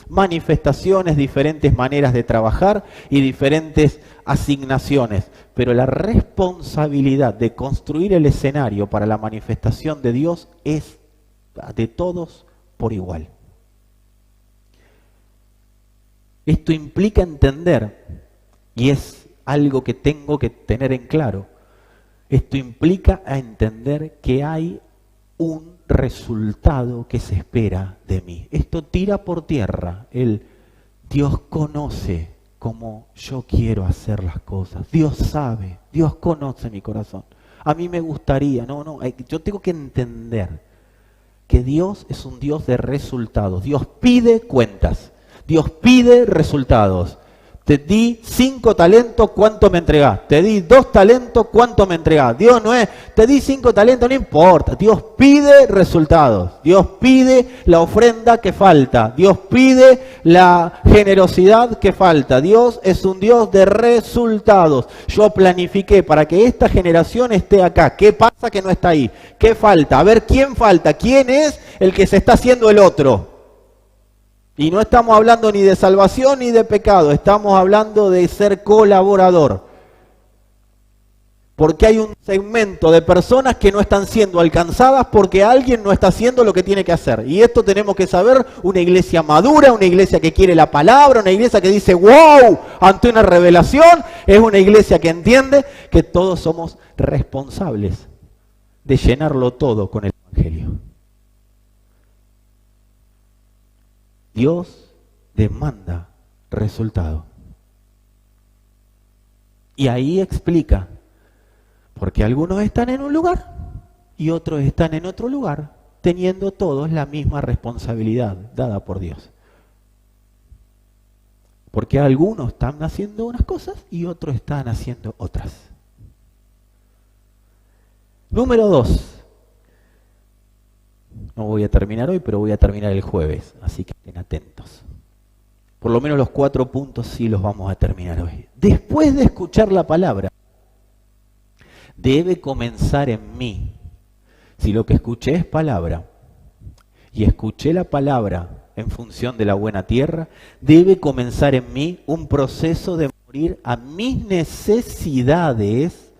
manifestaciones, diferentes maneras de trabajar y diferentes asignaciones, pero la responsabilidad de construir el escenario para la manifestación de Dios es de todos por igual. Esto implica entender, y es algo que tengo que tener en claro, esto implica entender que hay un resultado que se espera de mí. Esto tira por tierra el Dios conoce cómo yo quiero hacer las cosas. Dios sabe, Dios conoce mi corazón. A mí me gustaría, yo tengo que entender que Dios es un Dios de resultados. Dios pide cuentas, Dios pide resultados. Te di 5 talentos, ¿cuánto me entregás? Te di 2 talentos, ¿cuánto me entregás? Dios no es, te di 5 talentos, no importa. Dios pide resultados. Dios pide la ofrenda que falta. Dios pide la generosidad que falta. Dios es un Dios de resultados. Yo planifiqué para que esta generación esté acá. ¿Qué pasa que no está ahí? ¿Qué falta? A ver, ¿quién falta? ¿Quién es el que se está haciendo el otro? Y no estamos hablando ni de salvación ni de pecado, estamos hablando de ser colaborador. Porque hay un segmento de personas que no están siendo alcanzadas porque alguien no está haciendo lo que tiene que hacer. Y esto tenemos que saber, una iglesia madura, una iglesia que quiere la palabra, una iglesia que dice ¡wow! Ante una revelación, es una iglesia que entiende que todos somos responsables de llenarlo todo con el Evangelio. Dios demanda resultado. Y ahí explica, porque algunos están en un lugar y otros están en otro lugar, teniendo todos la misma responsabilidad dada por Dios. Porque algunos están haciendo unas cosas y otros están haciendo otras. Número 2. No voy a terminar hoy, pero voy a terminar el jueves, así que estén atentos. Por lo menos los 4 puntos sí los vamos a terminar hoy. Después de escuchar la palabra, debe comenzar en mí. Si lo que escuché es palabra, y escuché la palabra en función de la buena tierra, debe comenzar en mí un proceso de morir a mis necesidades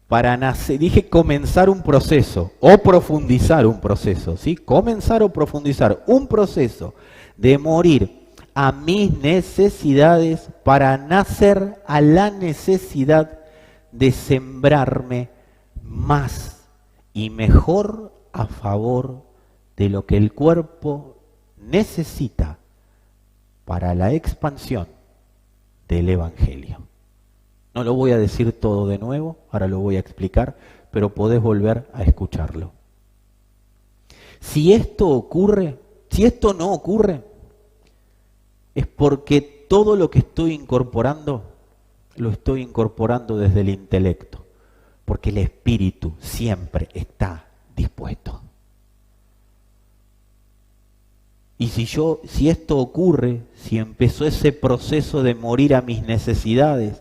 para nacer. Dije comenzar un proceso o profundizar un proceso, ¿sí? Comenzar o profundizar un proceso de morir a mis necesidades para nacer a la necesidad de sembrarme más y mejor a favor de lo que el cuerpo necesita para la expansión del Evangelio. No lo voy a decir todo de nuevo, ahora lo voy a explicar, pero podés volver a escucharlo. Si esto ocurre, si esto no ocurre, es porque todo lo que estoy incorporando, lo estoy incorporando desde el intelecto, porque el espíritu siempre está dispuesto. Y si esto ocurre, si empezó ese proceso de morir a mis necesidades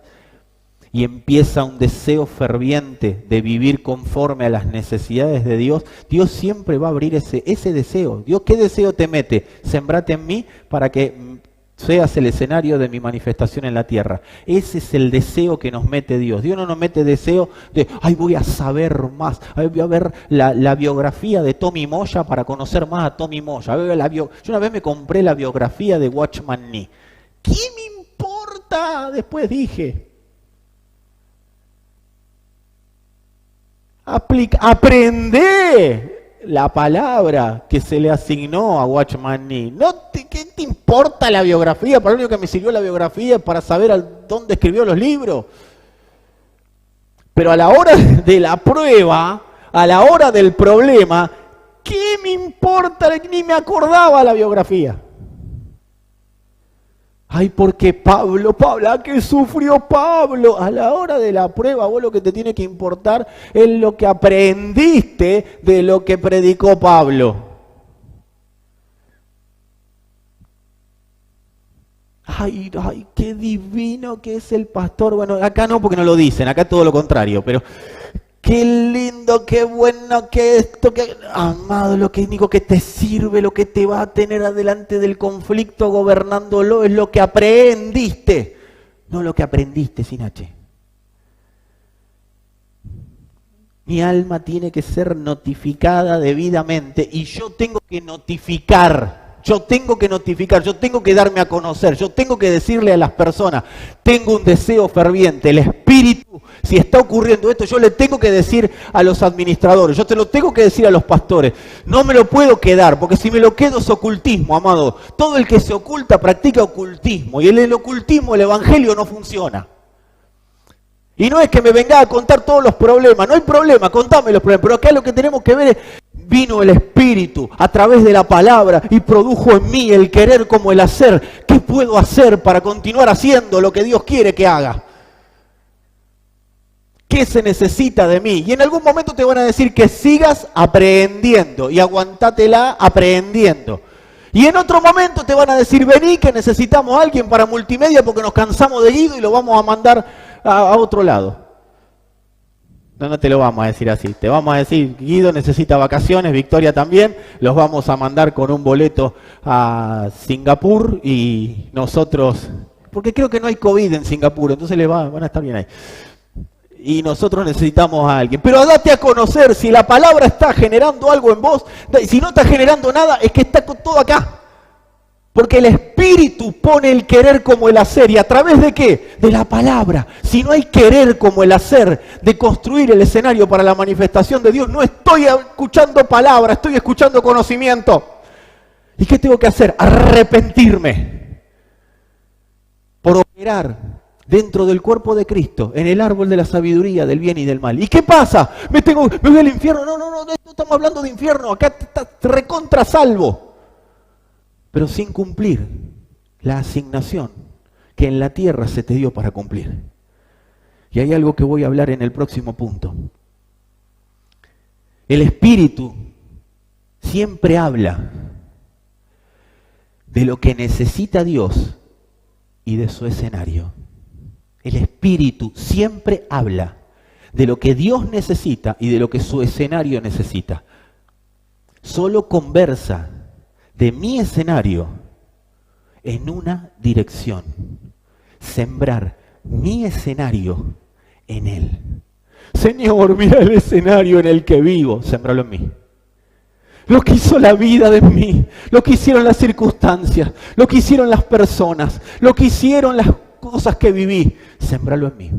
y empieza un deseo ferviente de vivir conforme a las necesidades de Dios, Dios siempre va a abrir ese deseo. Dios, ¿qué deseo te mete? Sembrate en mí para que seas el escenario de mi manifestación en la tierra. Ese es el deseo que nos mete Dios. Dios no nos mete deseo de, ay, voy a saber más, ay, voy a ver la biografía de Tommy Moya para conocer más a Tommy Moya. Yo una vez me compré la biografía de Watchman Nee. ¿Qué me importa? Después dije, aprende la palabra que se le asignó a Watchman Nee. ¿Qué te importa la biografía? Para lo único que me sirvió la biografía para saber dónde escribió los libros. Pero a la hora de la prueba, a la hora del problema, ¿qué me importa? Ni me acordaba la biografía. Ay, porque Pablo, ¿a qué sufrió Pablo? A la hora de la prueba, vos lo que te tiene que importar es lo que aprendiste de lo que predicó Pablo. Ay, qué divino que es el pastor. Bueno, acá no, porque no lo dicen, acá todo lo contrario, pero qué lindo, qué bueno, que esto, que amado, lo que único que te sirve, lo que te va a tener adelante del conflicto gobernándolo es lo que aprendiste, no lo que aprendiste sin H. Mi alma tiene que ser notificada debidamente y yo tengo que notificar. Yo tengo que darme a conocer, yo tengo que decirle a las personas, tengo un deseo ferviente, el Espíritu, si está ocurriendo esto, yo le tengo que decir a los administradores, yo te lo tengo que decir a los pastores, no me lo puedo quedar, porque si me lo quedo es ocultismo, amado. Todo el que se oculta practica ocultismo, y en el ocultismo el Evangelio no funciona. Y no es que me venga a contar todos los problemas, no hay problema, contame los problemas, pero acá lo que tenemos que ver es, vino el Espíritu a través de la palabra y produjo en mí el querer como el hacer. ¿Qué puedo hacer para continuar haciendo lo que Dios quiere que haga? ¿Qué se necesita de mí? Y en algún momento te van a decir que sigas aprendiendo y aguantátela aprendiendo. Y en otro momento te van a decir, vení que necesitamos a alguien para multimedia porque nos cansamos de Guido y lo vamos a mandar a otro lado. No te lo vamos a decir así. Te vamos a decir, Guido necesita vacaciones, Victoria también. Los vamos a mandar con un boleto a Singapur y nosotros, porque creo que no hay COVID en Singapur, entonces van a estar bien ahí. Y nosotros necesitamos a alguien. Pero date a conocer, si la palabra está generando algo en vos, si no está generando nada, es que está todo acá. Porque el Espíritu pone el querer como el hacer. ¿Y a través de qué? De la palabra. Si no hay querer como el hacer, de construir el escenario para la manifestación de Dios, no estoy escuchando palabra, estoy escuchando conocimiento. ¿Y qué tengo que hacer? Arrepentirme. Por operar dentro del cuerpo de Cristo, en el árbol de la sabiduría, del bien y del mal. ¿Y qué pasa? ¿Me voy al infierno? No estamos hablando de infierno, acá estás recontra salvo. Pero sin cumplir la asignación que en la tierra se te dio para cumplir. Y hay algo que voy a hablar en el próximo punto. El Espíritu siempre habla de lo que necesita Dios y de su escenario. El Espíritu siempre habla de lo que Dios necesita y de lo que su escenario necesita. Solo conversa de mi escenario en una dirección: sembrar mi escenario en Él. Señor, mira el escenario en el que vivo, sémbralo en mí. Lo que hizo la vida de mí, lo que hicieron las circunstancias, lo que hicieron las personas, lo que hicieron las cosas que viví, sémbralo en mí.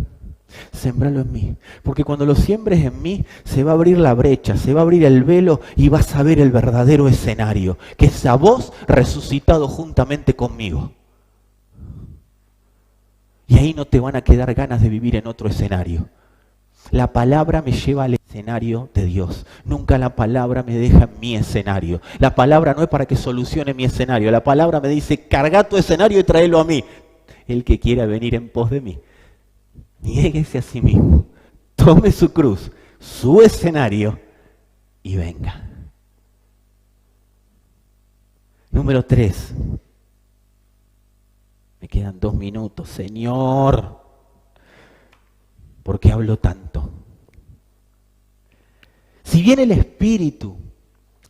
Sémbralo en mí, porque cuando lo siembres en mí se va a abrir la brecha, se va a abrir el velo y vas a ver el verdadero escenario, que es a vos resucitado juntamente conmigo. Y ahí no te van a quedar ganas de vivir en otro escenario. La palabra me lleva al escenario de Dios. Nunca la palabra me deja en mi escenario. La palabra no es para que solucione mi escenario. La palabra me dice: carga tu escenario y tráelo a mí. El que quiera venir en pos de mí, niéguese a sí mismo, tome su cruz, su escenario y venga. Número 3. Me quedan 2 minutos, Señor. ¿Por qué hablo tanto? Si bien el Espíritu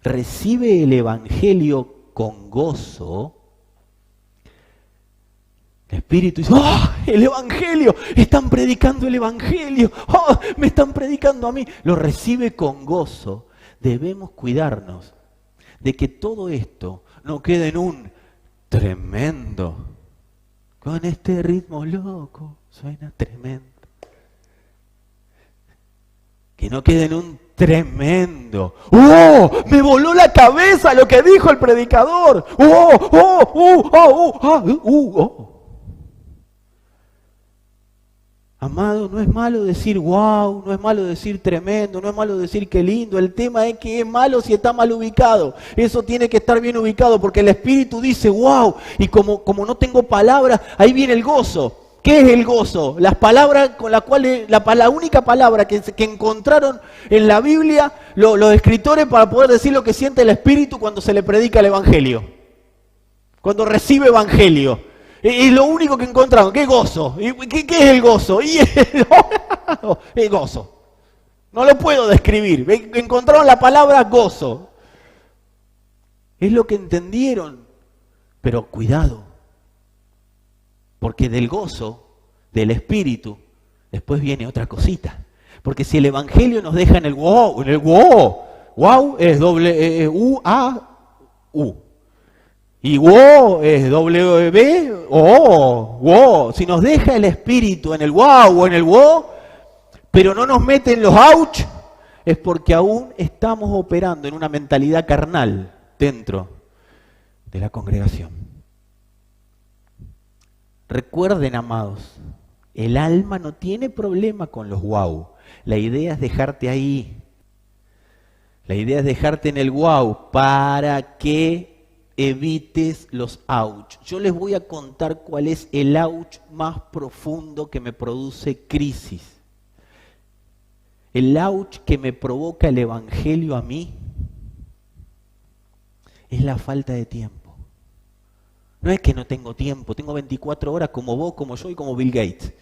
recibe el Evangelio con gozo, el Espíritu dice: ¡oh, el Evangelio! Están predicando el Evangelio. ¡Oh, me están predicando a mí! Lo recibe con gozo. Debemos cuidarnos de que todo esto no quede en un tremendo. Con este ritmo loco suena tremendo. Que no quede en un tremendo. ¡Oh! Me voló la cabeza lo que dijo el predicador. ¡Oh! ¡Oh! ¡Oh! ¡Oh! ¡Oh! ¡Oh! Amado, no es malo decir wow, no es malo decir tremendo, no es malo decir qué lindo. El tema es que es malo si está mal ubicado. Eso tiene que estar bien ubicado, porque el Espíritu dice wow, y como no tengo palabras, ahí viene el gozo. ¿Qué es el gozo? Las palabras con las cuales, la única palabra que encontraron en la Biblia los escritores para poder decir lo que siente el Espíritu cuando se le predica el Evangelio. Cuando recibe Evangelio. Es lo único que encontraron. ¿Qué gozo? ¿Qué es el gozo? El gozo. No lo puedo describir. Encontraron la palabra gozo. Es lo que entendieron. Pero cuidado. Porque del gozo, del Espíritu, después viene otra cosita. Porque si el Evangelio nos deja en el wow, wow es U-A-U. Y wow es W-O, wow. Si nos deja el Espíritu en el wow o en el wow, pero no nos mete en los ouch, es porque aún estamos operando en una mentalidad carnal dentro de la congregación. Recuerden, amados, el alma no tiene problema con los wow. La idea es dejarte ahí. La idea es dejarte en el wow para que evites los ouch. Yo les voy a contar cuál es el ouch más profundo que me produce crisis. El ouch que me provoca el Evangelio a mí es la falta de tiempo. No es que no tengo tiempo, tengo 24 horas como vos, como yo y como Bill Gates.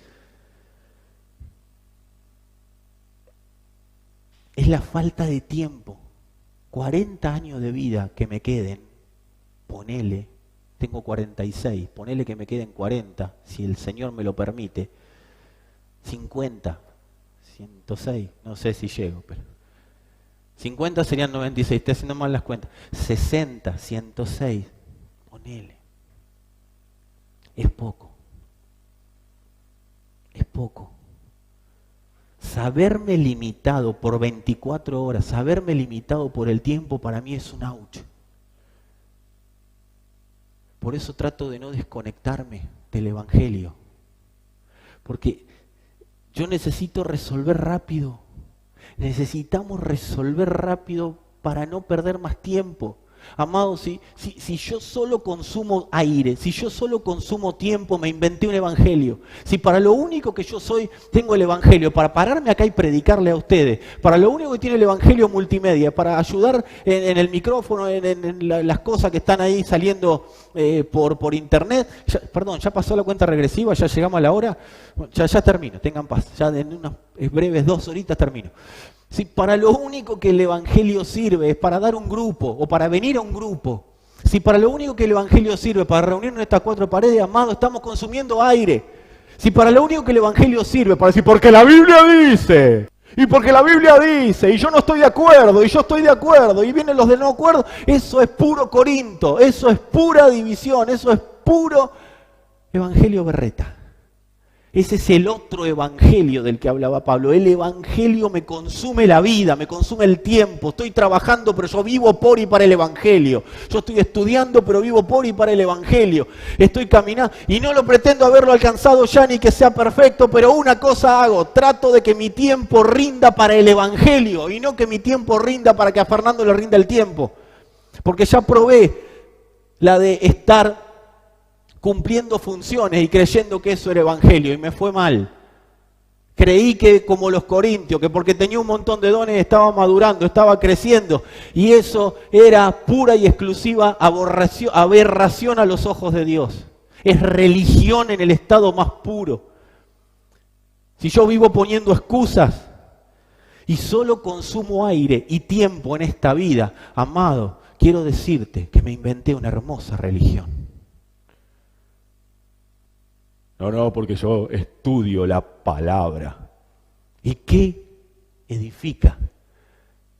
Es la falta de tiempo. 40 años de vida que me queden. Ponele, tengo 46, ponele que me queden 40, si el Señor me lo permite, 50, 106, no sé si llego, pero 50 serían 96, estoy haciendo mal las cuentas, 60, 106, ponele. Es poco, es poco. Saberme limitado por 24 horas, saberme limitado por el tiempo, para mí es un ouch. Por eso trato de no desconectarme del Evangelio. Porque yo necesito resolver rápido. Necesitamos resolver rápido para no perder más tiempo. Amado, si yo solo consumo aire, si yo solo consumo tiempo, me inventé un evangelio. Si para lo único que yo soy, tengo el evangelio, para pararme acá y predicarle a ustedes, para lo único que tiene el evangelio multimedia, para ayudar en el micrófono, las cosas que están ahí saliendo por internet. Ya pasó la cuenta regresiva, ya llegamos a la hora, ya termino, tengan paz, ya en unas breves 2 horitas termino. Si para lo único que el evangelio sirve es para dar un grupo o para venir a un grupo, si para lo único que el evangelio sirve para reunirnos en estas 4 paredes, amado, estamos consumiendo aire. Si para lo único que el evangelio sirve para decir, porque la Biblia dice, y porque la Biblia dice, y yo no estoy de acuerdo, y yo estoy de acuerdo, y vienen los de no acuerdo, eso es puro Corinto, eso es pura división, eso es puro evangelio berreta. Ese es el otro evangelio del que hablaba Pablo. El evangelio me consume la vida, me consume el tiempo. Estoy trabajando, pero yo vivo por y para el evangelio. Yo estoy estudiando, pero vivo por y para el evangelio. Estoy caminando y no lo pretendo haberlo alcanzado ya ni que sea perfecto, pero una cosa hago. Trato de que mi tiempo rinda para el evangelio y no que mi tiempo rinda para que a Fernando le rinda el tiempo. Porque ya probé la de estar cumpliendo funciones y creyendo que eso era evangelio, y me fue mal. Creí que como los corintios, que porque tenía un montón de dones estaba madurando, estaba creciendo, y eso era pura y exclusiva aberración a los ojos de Dios. Es religión en el estado más puro. Si yo vivo poniendo excusas y solo consumo aire y tiempo en esta vida, amado, quiero decirte que me inventé una hermosa religión. No, porque yo estudio la palabra. ¿Y qué edifica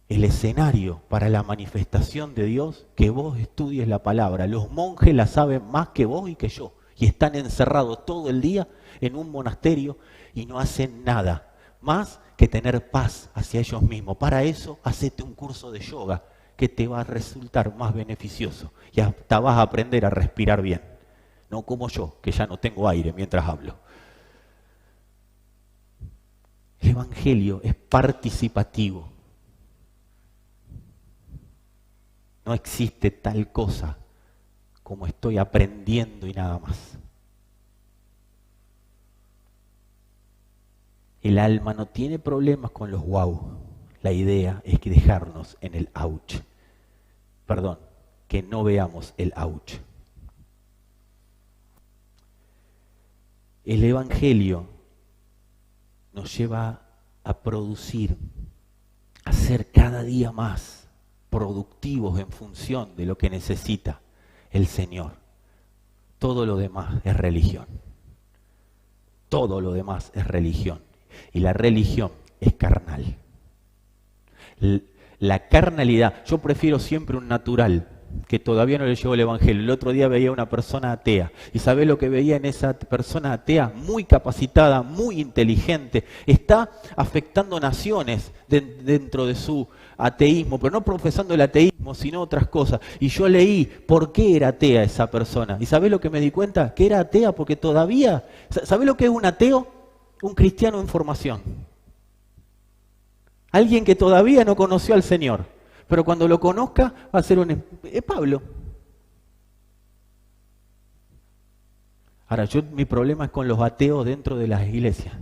el escenario para la manifestación de Dios? Que vos estudies la palabra. Los monjes la saben más que vos y que yo. Y están encerrados todo el día en un monasterio y no hacen nada más que tener paz hacia ellos mismos. Para eso, hacete un curso de yoga que te va a resultar más beneficioso. Y hasta vas a aprender a respirar bien. No como yo, que ya no tengo aire mientras hablo. El evangelio es participativo. No existe tal cosa como estoy aprendiendo y nada más. El alma no tiene problemas con los wow. La idea es que dejarnos en el ouch. Perdón, que no veamos el ouch. El evangelio nos lleva a producir, a ser cada día más productivos en función de lo que necesita el Señor. Todo lo demás es religión. Todo lo demás es religión. Y la religión es carnal. La carnalidad, yo prefiero siempre un natural, que todavía no le llegó el evangelio. El otro día veía una persona atea. ¿Y sabés lo que veía en esa persona atea? Muy capacitada, muy inteligente. Está afectando naciones dentro de su ateísmo, pero no profesando el ateísmo, sino otras cosas. Y yo leí por qué era atea esa persona. ¿Y sabés lo que me di cuenta? Que era atea porque todavía... ¿Sabés lo que es un ateo? Un cristiano en formación. Alguien que todavía no conoció al Señor. Pero cuando lo conozca va a ser es Pablo. Ahora, mi problema es con los ateos dentro de las iglesias.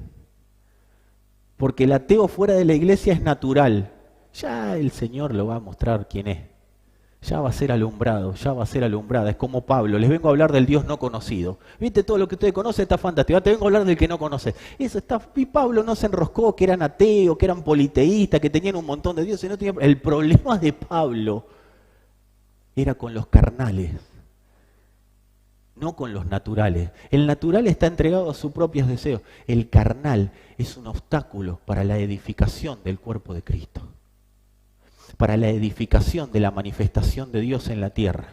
Porque el ateo fuera de la iglesia es natural. Ya el Señor lo va a mostrar quién es. Ya va a ser alumbrado, ya va a ser alumbrada. Es como Pablo, les vengo a hablar del Dios no conocido. ¿Viste? Todo lo que ustedes conocen está fantástico. Ahora te vengo a hablar del que no conoce. Eso está. Y Pablo no se enroscó, que eran ateos, que eran politeístas, que tenían un montón de dioses. El problema de Pablo era con los carnales, no con los naturales. El natural está entregado a sus propios deseos. El carnal es un obstáculo para la edificación del cuerpo de Cristo, para la edificación de la manifestación de Dios en la tierra.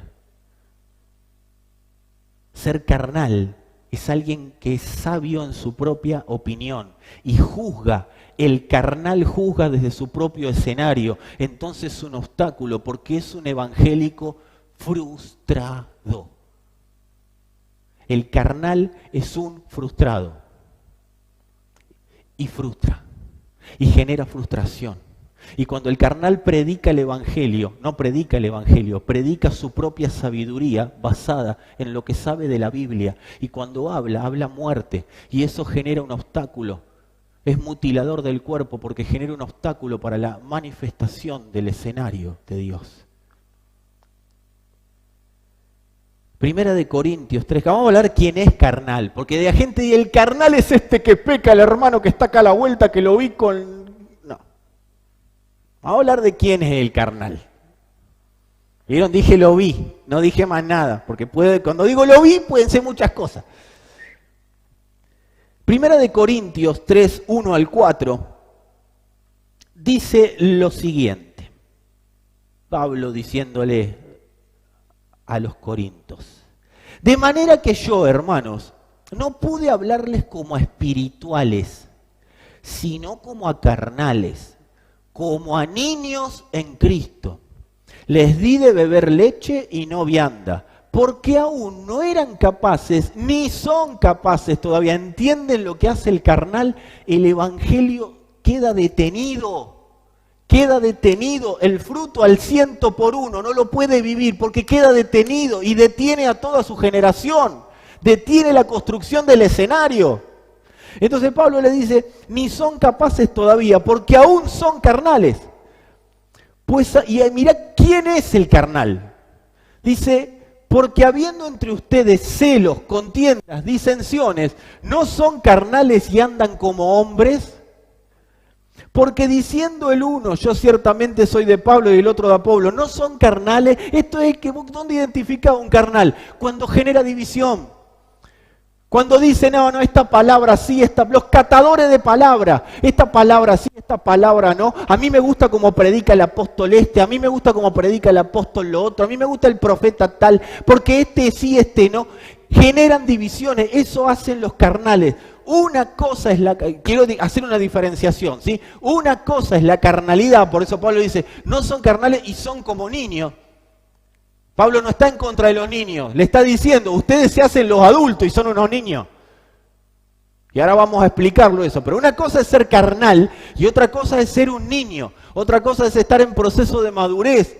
Ser carnal es alguien que es sabio en su propia opinión y juzga. El carnal juzga desde su propio escenario. Entonces es un obstáculo porque es un evangélico frustrado. El carnal es un frustrado y frustra y genera frustración. Y cuando el carnal predica el Evangelio, no predica el Evangelio, predica su propia sabiduría basada en lo que sabe de la Biblia. Y cuando habla muerte. Y eso genera un obstáculo. Es mutilador del cuerpo porque genera un obstáculo para la manifestación del escenario de Dios. Primera de Corintios 3, que vamos a hablar quién es carnal, porque de la gente y el carnal es este que peca, el hermano que está acá a la vuelta, que lo vi con... No. Vamos a hablar de quién es el carnal. ¿Vieron? Dije lo vi, no dije más nada, porque cuando digo lo vi pueden ser muchas cosas. Primera de Corintios 3, 1 al 4, dice lo siguiente. Pablo diciéndole a los corintios: de manera que yo, hermanos, no pude hablarles como a espirituales, sino como a carnales, como a niños en Cristo. Les di de beber leche y no vianda, porque aún no eran capaces, ni son capaces todavía. ¿Entienden lo que hace el carnal? El evangelio queda detenido. Queda detenido, el fruto al 100%, no lo puede vivir porque queda detenido y detiene a toda su generación, detiene la construcción del escenario. Entonces Pablo le dice, ni son capaces todavía porque aún son carnales. Pues, y mirá quién es el carnal. Dice, porque habiendo entre ustedes celos, contiendas, disensiones, ¿no son carnales y andan como hombres? Porque diciendo el uno, yo ciertamente soy de Pablo y el otro de Apolo, no son carnales. Esto es que, ¿dónde identifica un carnal? Cuando genera división. Cuando dice, no, esta palabra sí, los catadores de palabra, esta palabra sí, esta palabra no. A mí me gusta como predica el apóstol este, a mí me gusta como predica el apóstol lo otro, a mí me gusta el profeta tal, porque este sí, este no. Generan divisiones, eso hacen los carnales. Una cosa es quiero hacer una diferenciación, ¿sí? Una cosa es la carnalidad, por eso Pablo dice, no son carnales y son como niños. Pablo no está en contra de los niños, le está diciendo, ustedes se hacen los adultos y son unos niños. Y ahora vamos a explicarlo eso, pero una cosa es ser carnal y otra cosa es ser un niño, otra cosa es estar en proceso de madurez.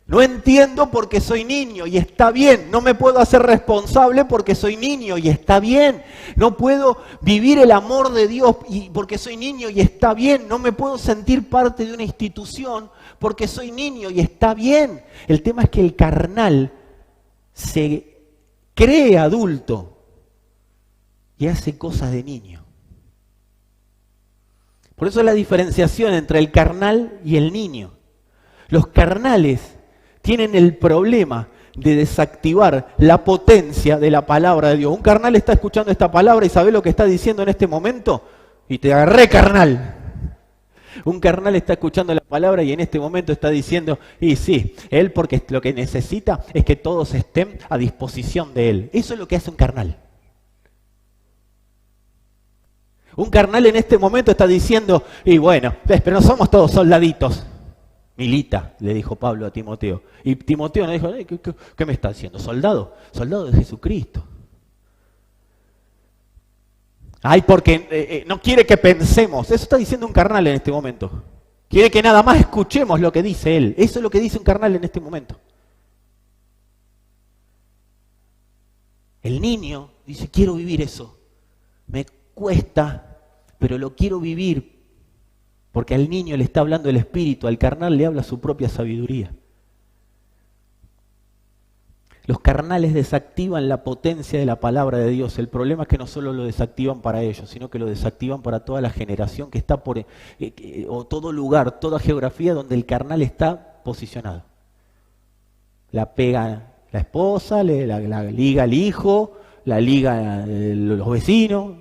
No entiendo porque soy niño y está bien. No me puedo hacer responsable porque soy niño y está bien. No puedo vivir el amor de Dios porque soy niño y está bien. No me puedo sentir parte de una institución porque soy niño y está bien. El tema es que el carnal se cree adulto y hace cosas de niño. Por eso es la diferenciación entre el carnal y el niño. Los carnales tienen el problema de desactivar la potencia de la palabra de Dios. Un carnal está escuchando esta palabra y sabe lo que está diciendo en este momento y te agarré, carnal. Un carnal está escuchando la palabra y en este momento está diciendo, y sí, él porque lo que necesita es que todos estén a disposición de él. Eso es lo que hace un carnal. Un carnal en este momento está diciendo, y bueno, pero no somos todos soldaditos. Milita, le dijo Pablo a Timoteo. Y Timoteo le dijo, ¿qué me está diciendo? ¿Soldado? Soldado de Jesucristo. Ay, porque no quiere que pensemos. Eso está diciendo un carnal en este momento. Quiere que nada más escuchemos lo que dice él. Eso es lo que dice un carnal en este momento. El niño dice, quiero vivir eso. Me cuesta, pero lo quiero vivir. Porque al niño le está hablando el espíritu, al carnal le habla su propia sabiduría. Los carnales desactivan la potencia de la palabra de Dios. El problema es que no solo lo desactivan para ellos, sino que lo desactivan para toda la generación que está o todo lugar, toda geografía donde el carnal está posicionado. La pega la esposa, la liga el hijo, la liga los vecinos.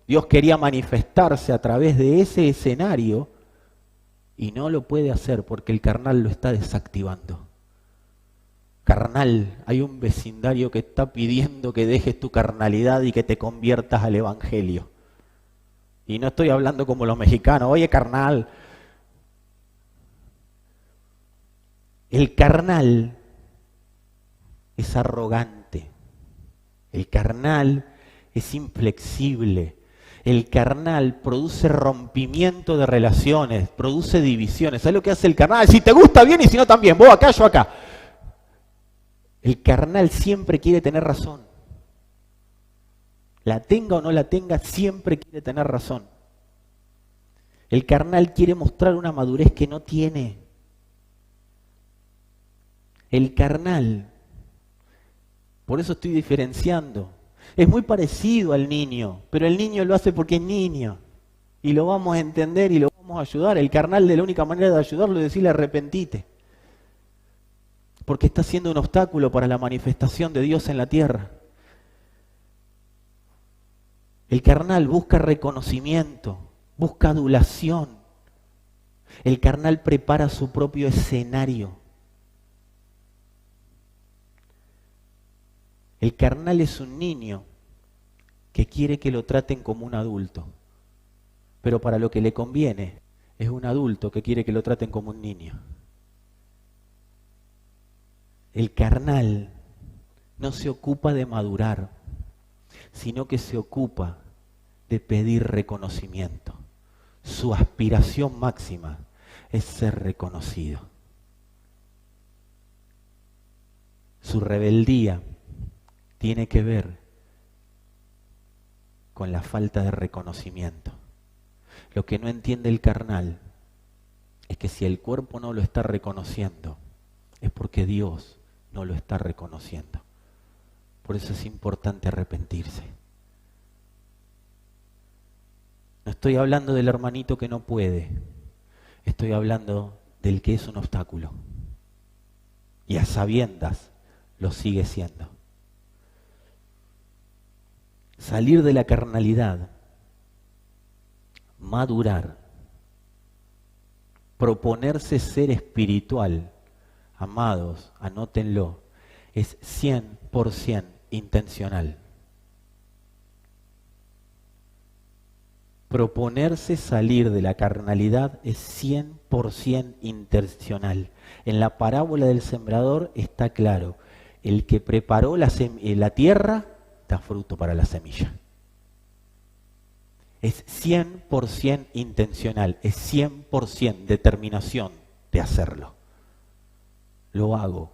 Dios quería manifestarse a través de ese escenario y no lo puede hacer porque el carnal lo está desactivando. Carnal, hay un vecindario que está pidiendo que dejes tu carnalidad y que te conviertas al evangelio. Y no estoy hablando como los mexicanos, oye carnal. El carnal es arrogante. El carnal es inflexible. El carnal produce rompimiento de relaciones, produce divisiones. ¿Sabes lo que hace el carnal? Si te gusta bien y si no también, vos acá, yo acá. El carnal siempre quiere tener razón. La tenga o no la tenga, siempre quiere tener razón. El carnal quiere mostrar una madurez que no tiene. El carnal, por eso estoy diferenciando, es muy parecido al niño, pero el niño lo hace porque es niño. Y lo vamos a entender y lo vamos a ayudar. El carnal, de la única manera de ayudarlo es decirle arrepentite. Porque está siendo un obstáculo para la manifestación de Dios en la tierra. El carnal busca reconocimiento, busca adulación. El carnal prepara su propio escenario. El carnal es un niño que quiere que lo traten como un adulto, pero para lo que le conviene es un adulto que quiere que lo traten como un niño. El carnal no se ocupa de madurar, sino que se ocupa de pedir reconocimiento. Su aspiración máxima es ser reconocido. Su rebeldía tiene que ver con la falta de reconocimiento. Lo que no entiende el carnal es que si el cuerpo no lo está reconociendo, es porque Dios no lo está reconociendo. Por eso es importante arrepentirse. No estoy hablando del hermanito que no puede, estoy hablando del que es un obstáculo. Y a sabiendas lo sigue siendo. Salir de la carnalidad, madurar, proponerse ser espiritual, amados, anótenlo, es 100% intencional. Proponerse salir de la carnalidad es 100% intencional. En la parábola del sembrador está claro, el que preparó la tierra da fruto para la semilla. Es 100% intencional, es 100% determinación de hacerlo. Lo hago.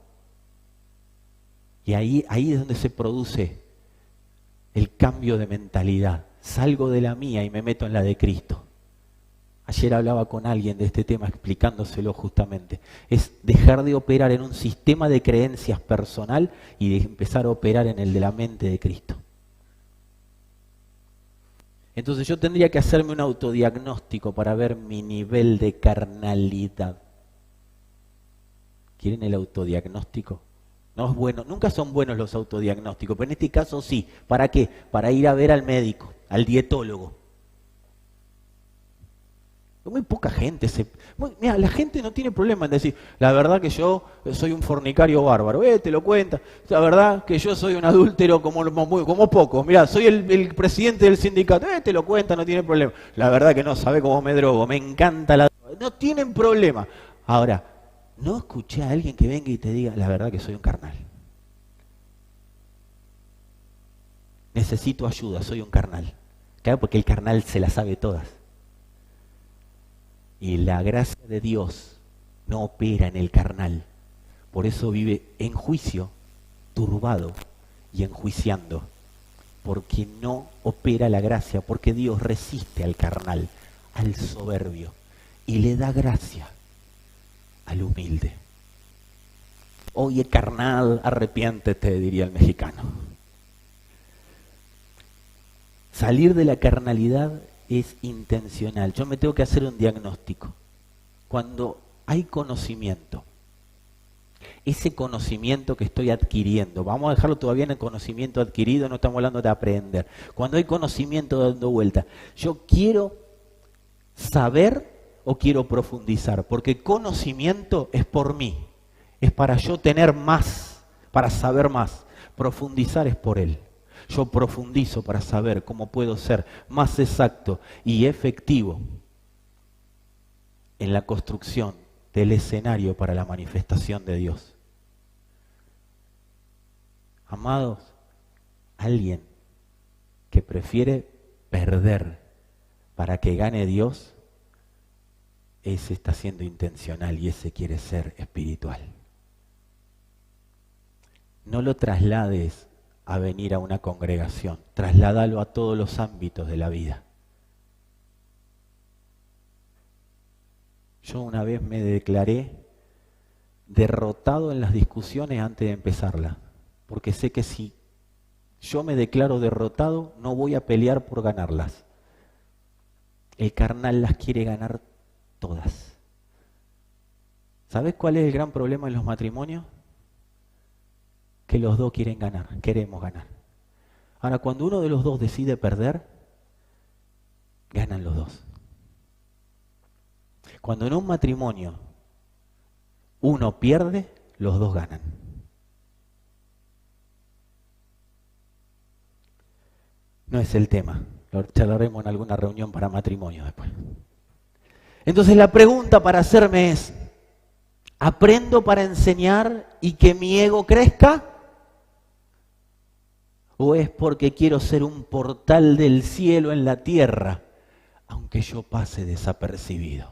Y ahí es donde se produce el cambio de mentalidad. Salgo de la mía y me meto en la de Cristo. Ayer hablaba con alguien de este tema explicándoselo justamente. Es dejar de operar en un sistema de creencias personal y de empezar a operar en el de la mente de Cristo. Entonces yo tendría que hacerme un autodiagnóstico para ver mi nivel de carnalidad. ¿Quieren el autodiagnóstico? No es bueno, nunca son buenos los autodiagnósticos, pero en este caso sí. ¿Para qué? Para ir a ver al médico, al dietólogo. Muy poca gente mira, la gente no tiene problema en decir, la verdad que yo soy un fornicario bárbaro, te lo cuenta, la verdad que yo soy un adúltero como pocos, mira, soy el presidente del sindicato, te lo cuenta, no tiene problema. La verdad que no sabe cómo me drogo, me encanta la droga, no tienen problema. Ahora, no escuché a alguien que venga y te diga, la verdad que soy un carnal. Necesito ayuda, soy un carnal. Claro, porque el carnal se las sabe todas. Y la gracia de Dios no opera en el carnal. Por eso vive en juicio, turbado y enjuiciando. Porque no opera la gracia, porque Dios resiste al carnal, al soberbio. Y le da gracia al humilde. Oye, carnal, arrepiéntete, diría el mexicano. Salir de la carnalidad es intencional. Yo me tengo que hacer un diagnóstico. Cuando hay conocimiento, ese conocimiento que estoy adquiriendo, vamos a dejarlo todavía en el conocimiento adquirido, no estamos hablando de aprender. Cuando hay conocimiento dando vuelta, yo quiero saber o quiero profundizar, porque conocimiento es por mí, es para yo tener más, para saber más. Profundizar es por él. Yo profundizo para saber cómo puedo ser más exacto y efectivo en la construcción del escenario para la manifestación de Dios. Amados, alguien que prefiere perder para que gane Dios, ese está siendo intencional y ese quiere ser espiritual. No lo traslades a venir a una congregación, trasládalo a todos los ámbitos de la vida. Yo una vez me declaré derrotado en las discusiones antes de empezarla, porque sé que si yo me declaro derrotado, no voy a pelear por ganarlas. El carnal las quiere ganar todas. ¿Sabes cuál es el gran problema en los matrimonios? Que los dos quieren ganar, queremos ganar. Ahora, cuando uno de los dos decide perder, ganan los dos. Cuando en un matrimonio uno pierde, los dos ganan. No es el tema, lo charlaremos en alguna reunión para matrimonio después. Entonces la pregunta para hacerme es, ¿aprendo para enseñar y que mi ego crezca? ¿O es porque quiero ser un portal del cielo en la tierra, aunque yo pase desapercibido?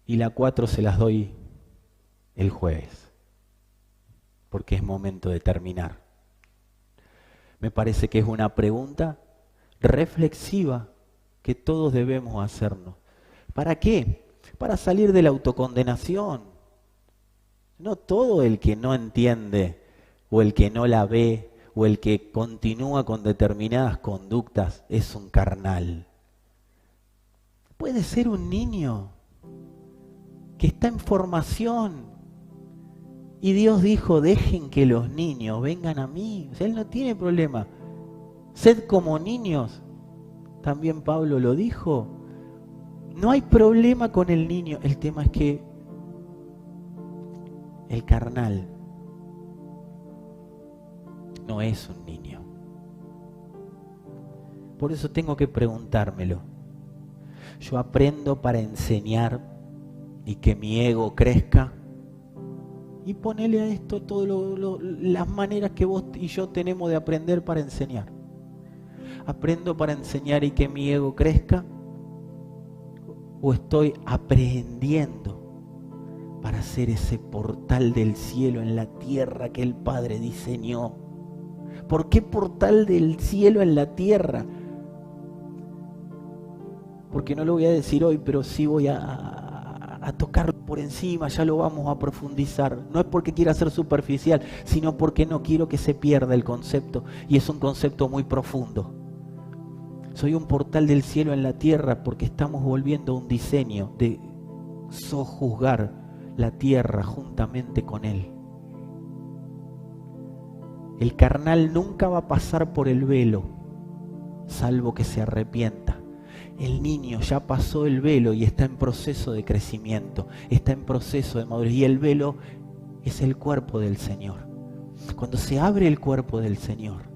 Y la 4 se las doy el jueves, porque es momento de terminar. Me parece que es una pregunta reflexiva que todos debemos hacernos. ¿Para qué? Para salir de la autocondenación. No todo el que no entiende, o el que no la ve, o el que continúa con determinadas conductas es un carnal. Puede ser un niño que está en formación. Y Dios dijo, dejen que los niños vengan a mí. O sea, Él no tiene problema. Sed como niños. También Pablo lo dijo. No hay problema con el niño. El tema es que el carnal no es un niño. Por eso tengo que preguntármelo. Yo aprendo para enseñar y que mi ego crezca. Y ponele a esto todas las maneras que vos y yo tenemos de aprender para enseñar. ¿Aprendo para enseñar y que mi ego crezca? ¿O estoy aprendiendo para ser ese portal del cielo en la tierra que el Padre diseñó? ¿Por qué portal del cielo en la tierra? Porque no lo voy a decir hoy, pero sí voy a tocarlo por encima, ya lo vamos a profundizar. No es porque quiera ser superficial, sino porque no quiero que se pierda el concepto, y es un concepto muy profundo. Soy un portal del cielo en la tierra porque estamos volviendo a un diseño de sojuzgar la tierra juntamente con Él. El carnal nunca va a pasar por el velo, salvo que se arrepienta. El niño ya pasó el velo y está en proceso de crecimiento, está en proceso de madurez, y el velo es el cuerpo del Señor. Cuando se abre el cuerpo del Señor,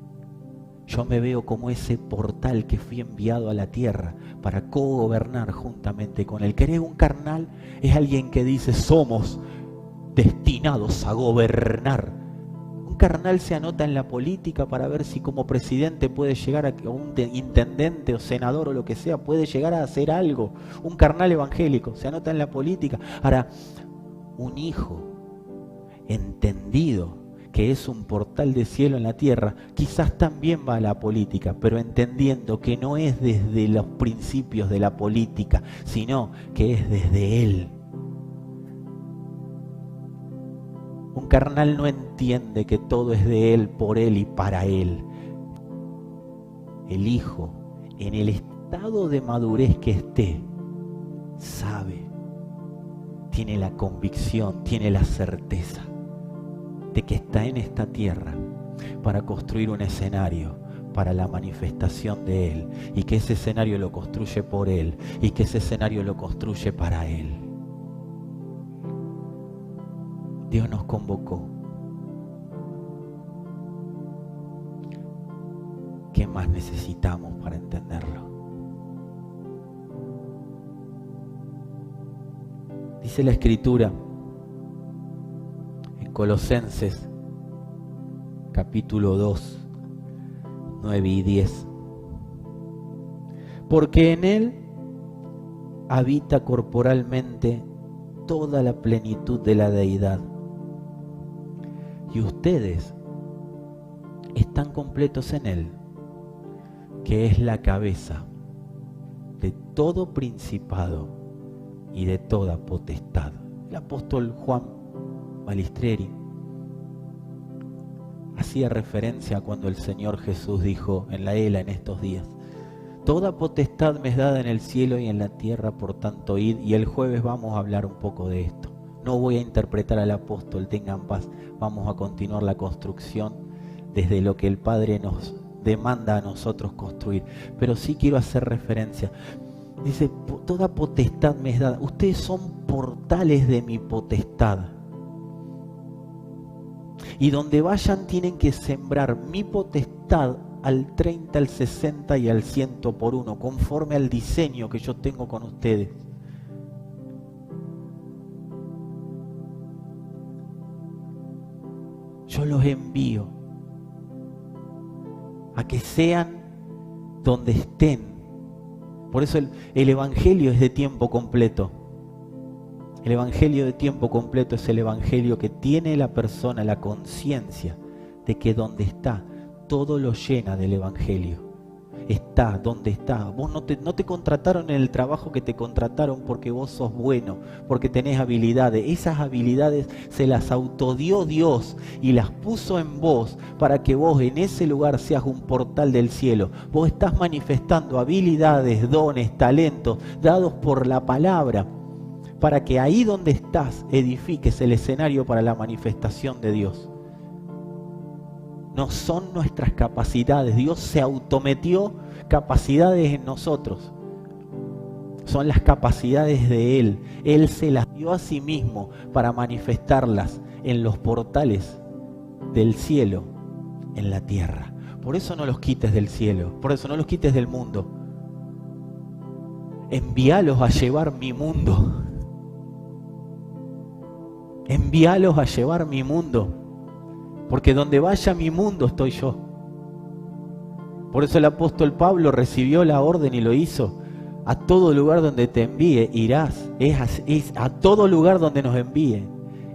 yo me veo como ese portal que fui enviado a la tierra para co-gobernar juntamente con Él. ¿Querés un carnal? Es alguien que dice, somos destinados a gobernar. Un carnal se anota en la política para ver si como presidente puede llegar a un intendente o senador o lo que sea, puede llegar a hacer algo. Un carnal evangélico se anota en la política. Ahora, un hijo entendido que es un portal de cielo en la tierra, quizás también va a la política, pero entendiendo que no es desde los principios de la política, sino que es desde Él. Un carnal no entiende que todo es de Él, por Él y para Él. El hijo, en el estado de madurez que esté, sabe, tiene la convicción, tiene la certeza de que está en esta tierra para construir un escenario para la manifestación de Él, y que ese escenario lo construye por Él, y que ese escenario lo construye para Él. Dios nos convocó. ¿Qué más necesitamos para entenderlo? Dice la Escritura en Colosenses capítulo 2, 9:10. Porque en Él habita corporalmente toda la plenitud de la deidad. Y ustedes están completos en Él, que es la cabeza de todo principado y de toda potestad. El apóstol Juan Balistreri hacía referencia a cuando el Señor Jesús dijo en la ELA en estos días: toda potestad me es dada en el cielo y en la tierra, por tanto id. Y el jueves vamos a hablar un poco de esto. No voy a interpretar al apóstol, tengan paz. Vamos a continuar la construcción desde lo que el Padre nos demanda a nosotros construir. Pero sí quiero hacer referencia. Dice, toda potestad me es dada. Ustedes son portales de mi potestad. Y donde vayan tienen que sembrar mi potestad al 30, al 60 y al 100 por uno, conforme al diseño que yo tengo con ustedes. Yo los envío a que sean donde estén. Por eso el Evangelio es de tiempo completo. El Evangelio de tiempo completo es el Evangelio que tiene la persona la conciencia de que donde está, todo lo llena del Evangelio. Está donde está. Vos no te contrataron en el trabajo que te contrataron porque vos sos bueno, porque tenés habilidades. Esas habilidades se las autodió Dios y las puso en vos para que vos en ese lugar seas un portal del cielo. Vos estás manifestando habilidades, dones, talentos dados por la palabra, para que ahí donde estás edifiques el escenario para la manifestación de Dios. No son nuestras capacidades. Dios se autometió capacidades en nosotros. Son las capacidades de Él. Él se las dio a sí mismo para manifestarlas en los portales del cielo, en la tierra. Por eso no los quites del cielo, por eso no los quites del mundo. Envíalos a llevar mi mundo. Envíalos a llevar mi mundo. Porque donde vaya mi mundo estoy yo. Por eso el apóstol Pablo recibió la orden y lo hizo. A todo lugar donde te envíe irás. Es a todo lugar donde nos envíe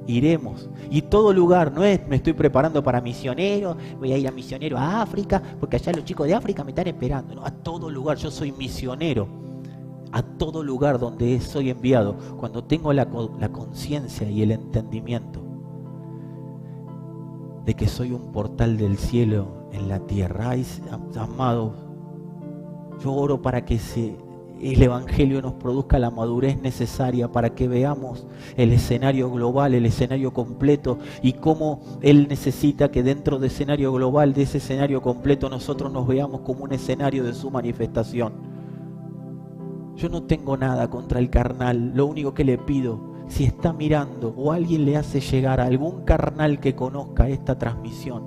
iremos. Y todo lugar no es me estoy preparando para misionero, voy a ir a misionero a África, porque allá los chicos de África me están esperando. No, a todo lugar, yo soy misionero. A todo lugar donde soy enviado, cuando tengo la conciencia y el entendimiento de que soy un portal del cielo en la tierra. Ay, amados, yo oro para que el Evangelio nos produzca la madurez necesaria para que veamos el escenario global, el escenario completo, y cómo Él necesita que dentro del escenario global, de ese escenario completo, nosotros nos veamos como un escenario de su manifestación. Yo no tengo nada contra el carnal, lo único que le pido, si está mirando o alguien le hace llegar a algún carnal que conozca esta transmisión,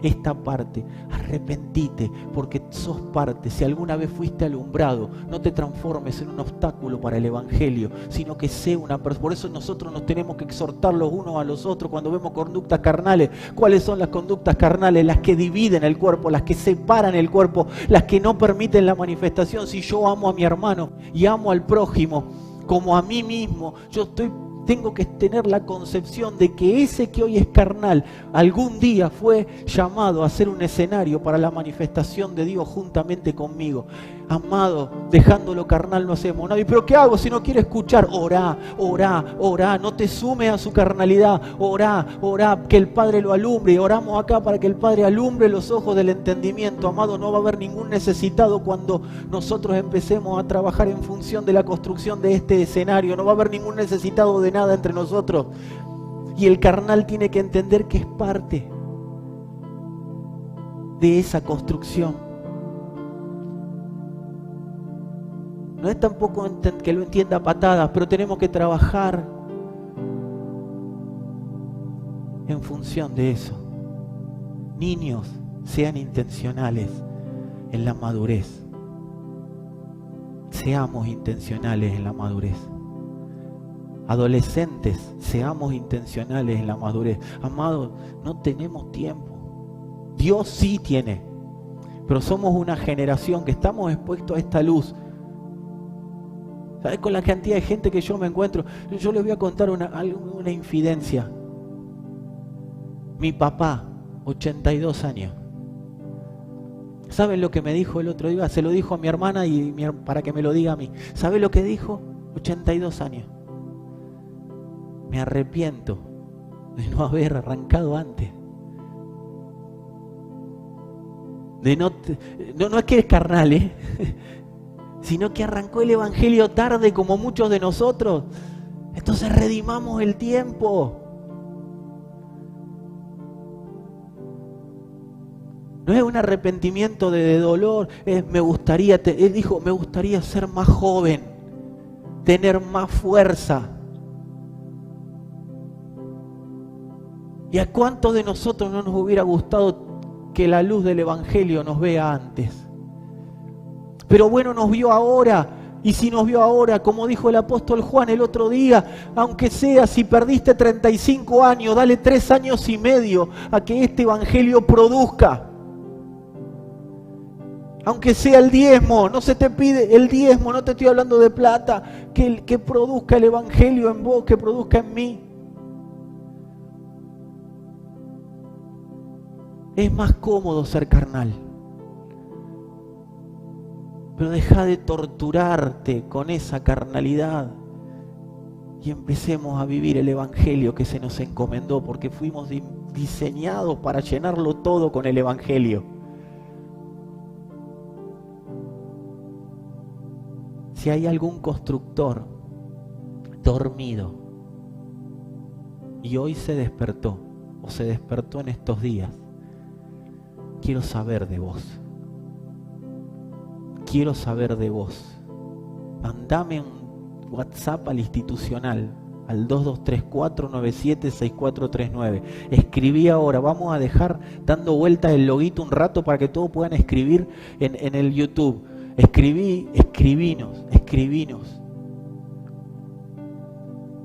esta parte, arrepentite, porque sos parte. Si alguna vez fuiste alumbrado, no te transformes en un obstáculo para el Evangelio, sino que sé una persona. Por eso nosotros nos tenemos que exhortar los unos a los otros cuando vemos conductas carnales. ¿Cuáles son las conductas carnales? Las que dividen el cuerpo, las que separan el cuerpo, las que no permiten la manifestación. Si yo amo a mi hermano y amo al prójimo como a mí mismo, tengo que tener la concepción de que ese que hoy es carnal, algún día fue llamado a ser un escenario para la manifestación de Dios juntamente conmigo. Amado, dejando lo carnal no hacemos nada. ¿Pero qué hago si no quiere escuchar? Orá, orá, orá, no te sumes a su carnalidad. Orá, orá, que el Padre lo alumbre. Y oramos acá para que el Padre alumbre los ojos del entendimiento. Amado, no va a haber ningún necesitado cuando nosotros empecemos a trabajar en función de la construcción de este escenario. No va a haber ningún necesitado de nada entre nosotros. Y el carnal tiene que entender que es parte de esa construcción. No es tampoco que lo entienda a patadas, pero tenemos que trabajar en función de eso. Niños, sean intencionales en la madurez. Seamos intencionales en la madurez. Adolescentes, seamos intencionales en la madurez. Amados, no tenemos tiempo. Dios sí tiene. pero somos una generación que estamos expuestos a esta luz. ¿Sabes? Con la cantidad de gente que yo me encuentro, yo les voy a contar una infidencia. Mi papá, 82 años. ¿Saben lo que me dijo el otro día? Se lo dijo a mi hermana y para que me lo diga a mí. ¿Saben lo que dijo? 82 años. Me arrepiento de no haber arrancado antes. No es que es carnal, sino que arrancó el evangelio tarde como muchos de nosotros. Entonces redimamos el tiempo. No es un arrepentimiento de dolor, él dijo, me gustaría ser más joven, tener más fuerza. ¿Y a cuántos de nosotros no nos hubiera gustado que la luz del evangelio nos vea antes? Pero bueno, nos vio ahora. Y si nos vio ahora, como dijo el apóstol Juan el otro día, aunque sea si perdiste 35 años, dale 3 años y medio a que este evangelio produzca. Aunque sea el diezmo, no se te pide el diezmo, no te estoy hablando de plata, que produzca el evangelio en vos, que produzca en mí. Es más cómodo ser carnal. Pero deja de torturarte con esa carnalidad y empecemos a vivir el evangelio que se nos encomendó, porque fuimos diseñados para llenarlo todo con el evangelio. Si hay algún constructor dormido y hoy se despertó o se despertó en estos días, quiero saber de vos. Quiero saber de vos. Mandame un WhatsApp al institucional, al 2234976439. Escribí ahora, vamos a dejar dando vueltas el loguito un rato para que todos puedan escribir en el YouTube. Escribinos.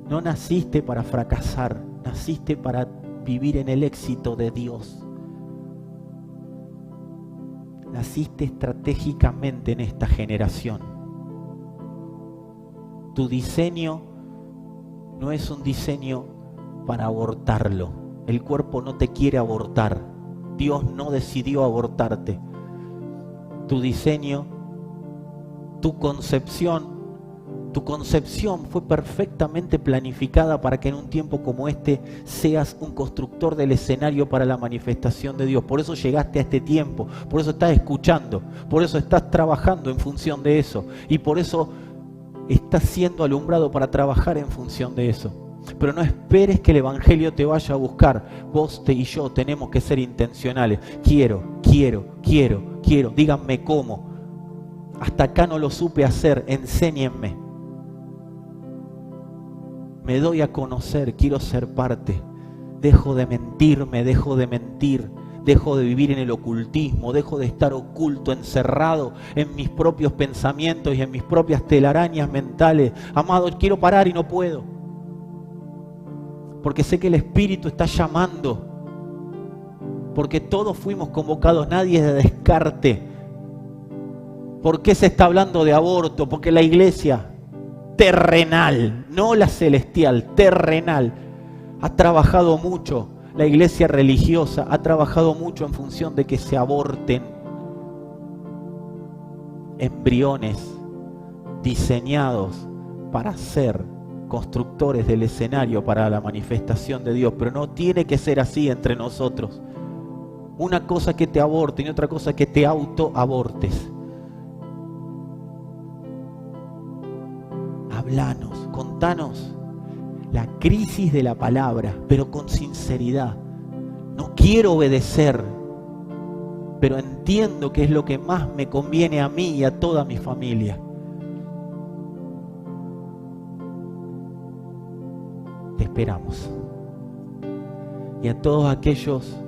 No naciste para fracasar, naciste para vivir en el éxito de Dios. Naciste estratégicamente en esta generación. Tu diseño no es un diseño para abortarlo. El cuerpo no te quiere abortar. Dios no decidió abortarte. Tu diseño, tu concepción fue perfectamente planificada para que en un tiempo como este seas un constructor del escenario para la manifestación de Dios. Por eso llegaste a este tiempo, por eso estás escuchando, por eso estás trabajando en función de eso y por eso estás siendo alumbrado para trabajar en función de eso. Pero no esperes que el evangelio te vaya a buscar. Vos y yo tenemos que ser intencionales. Quiero. Díganme cómo. Hasta acá no lo supe hacer, enséñenme. Me doy a conocer, quiero ser parte. Dejo de mentirme, dejo de mentir. Dejo de vivir en el ocultismo, dejo de estar oculto, encerrado en mis propios pensamientos y en mis propias telarañas mentales. Amado, quiero parar y no puedo. Porque sé que el Espíritu está llamando. Porque todos fuimos convocados, nadie es de descarte. ¿Por qué se está hablando de aborto? Porque la iglesia terrenal, no la celestial, terrenal, ha trabajado mucho. La iglesia religiosa ha trabajado mucho en función de que se aborten embriones diseñados para ser constructores del escenario para la manifestación de Dios. Pero no tiene que ser así entre nosotros. Una cosa es que te aborten y otra cosa es que te autoabortes. Hablanos, contanos la crisis de la palabra, pero con sinceridad. No quiero obedecer, pero entiendo que es lo que más me conviene a mí y a toda mi familia. Te esperamos. Y a todos aquellos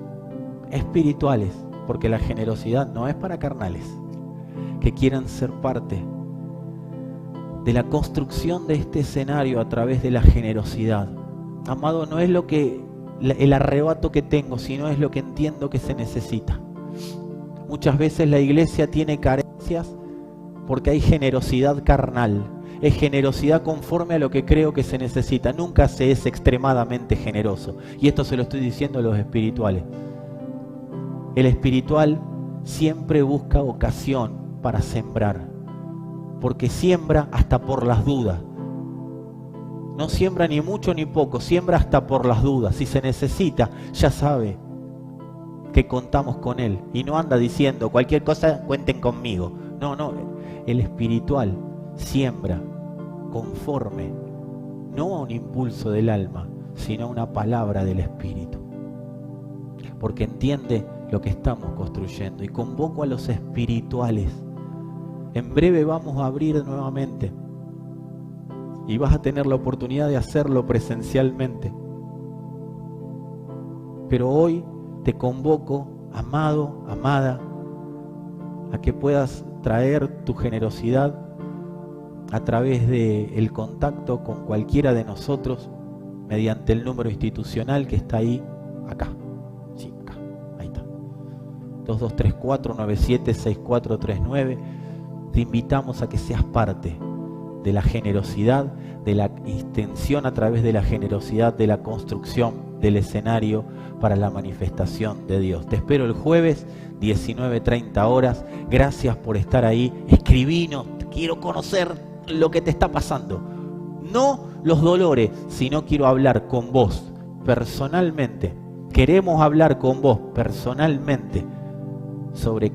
espirituales, porque la generosidad no es para carnales, que quieran ser parte de la construcción de este escenario a través de la generosidad. Amado, no es el arrebato que tengo, sino es lo que entiendo que se necesita. Muchas veces la iglesia tiene carencias porque hay generosidad carnal. Es generosidad conforme a lo que creo que se necesita. Nunca se es extremadamente generoso. Y esto se lo estoy diciendo a los espirituales. El espiritual siempre busca ocasión para sembrar. Porque siembra hasta por las dudas. No siembra ni mucho ni poco, siembra hasta por las dudas. Si se necesita, ya sabe que contamos con Él. Y no anda diciendo, cualquier cosa cuenten conmigo. No, el espiritual siembra conforme, no a un impulso del alma, sino a una palabra del Espíritu. Porque entiende lo que estamos construyendo. Y convoco a los espirituales. En breve vamos a abrir nuevamente. Y vas a tener la oportunidad de hacerlo presencialmente. Pero hoy te convoco, amado, amada, a que puedas traer tu generosidad a través del contacto con cualquiera de nosotros mediante el número institucional que está ahí, acá. Sí, acá, ahí está. 2234-976439. Te invitamos a que seas parte de la generosidad, de la extensión a través de la generosidad, de la construcción del escenario para la manifestación de Dios. Te espero el jueves, 19:30 horas. Gracias por estar ahí. Escribinos, quiero conocer lo que te está pasando. No los dolores, sino quiero hablar con vos personalmente. Queremos hablar con vos personalmente sobre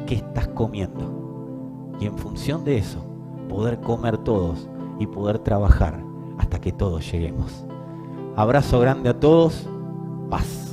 qué estás comiendo. Y en función de eso, poder comer todos y poder trabajar hasta que todos lleguemos. Abrazo grande a todos. Paz.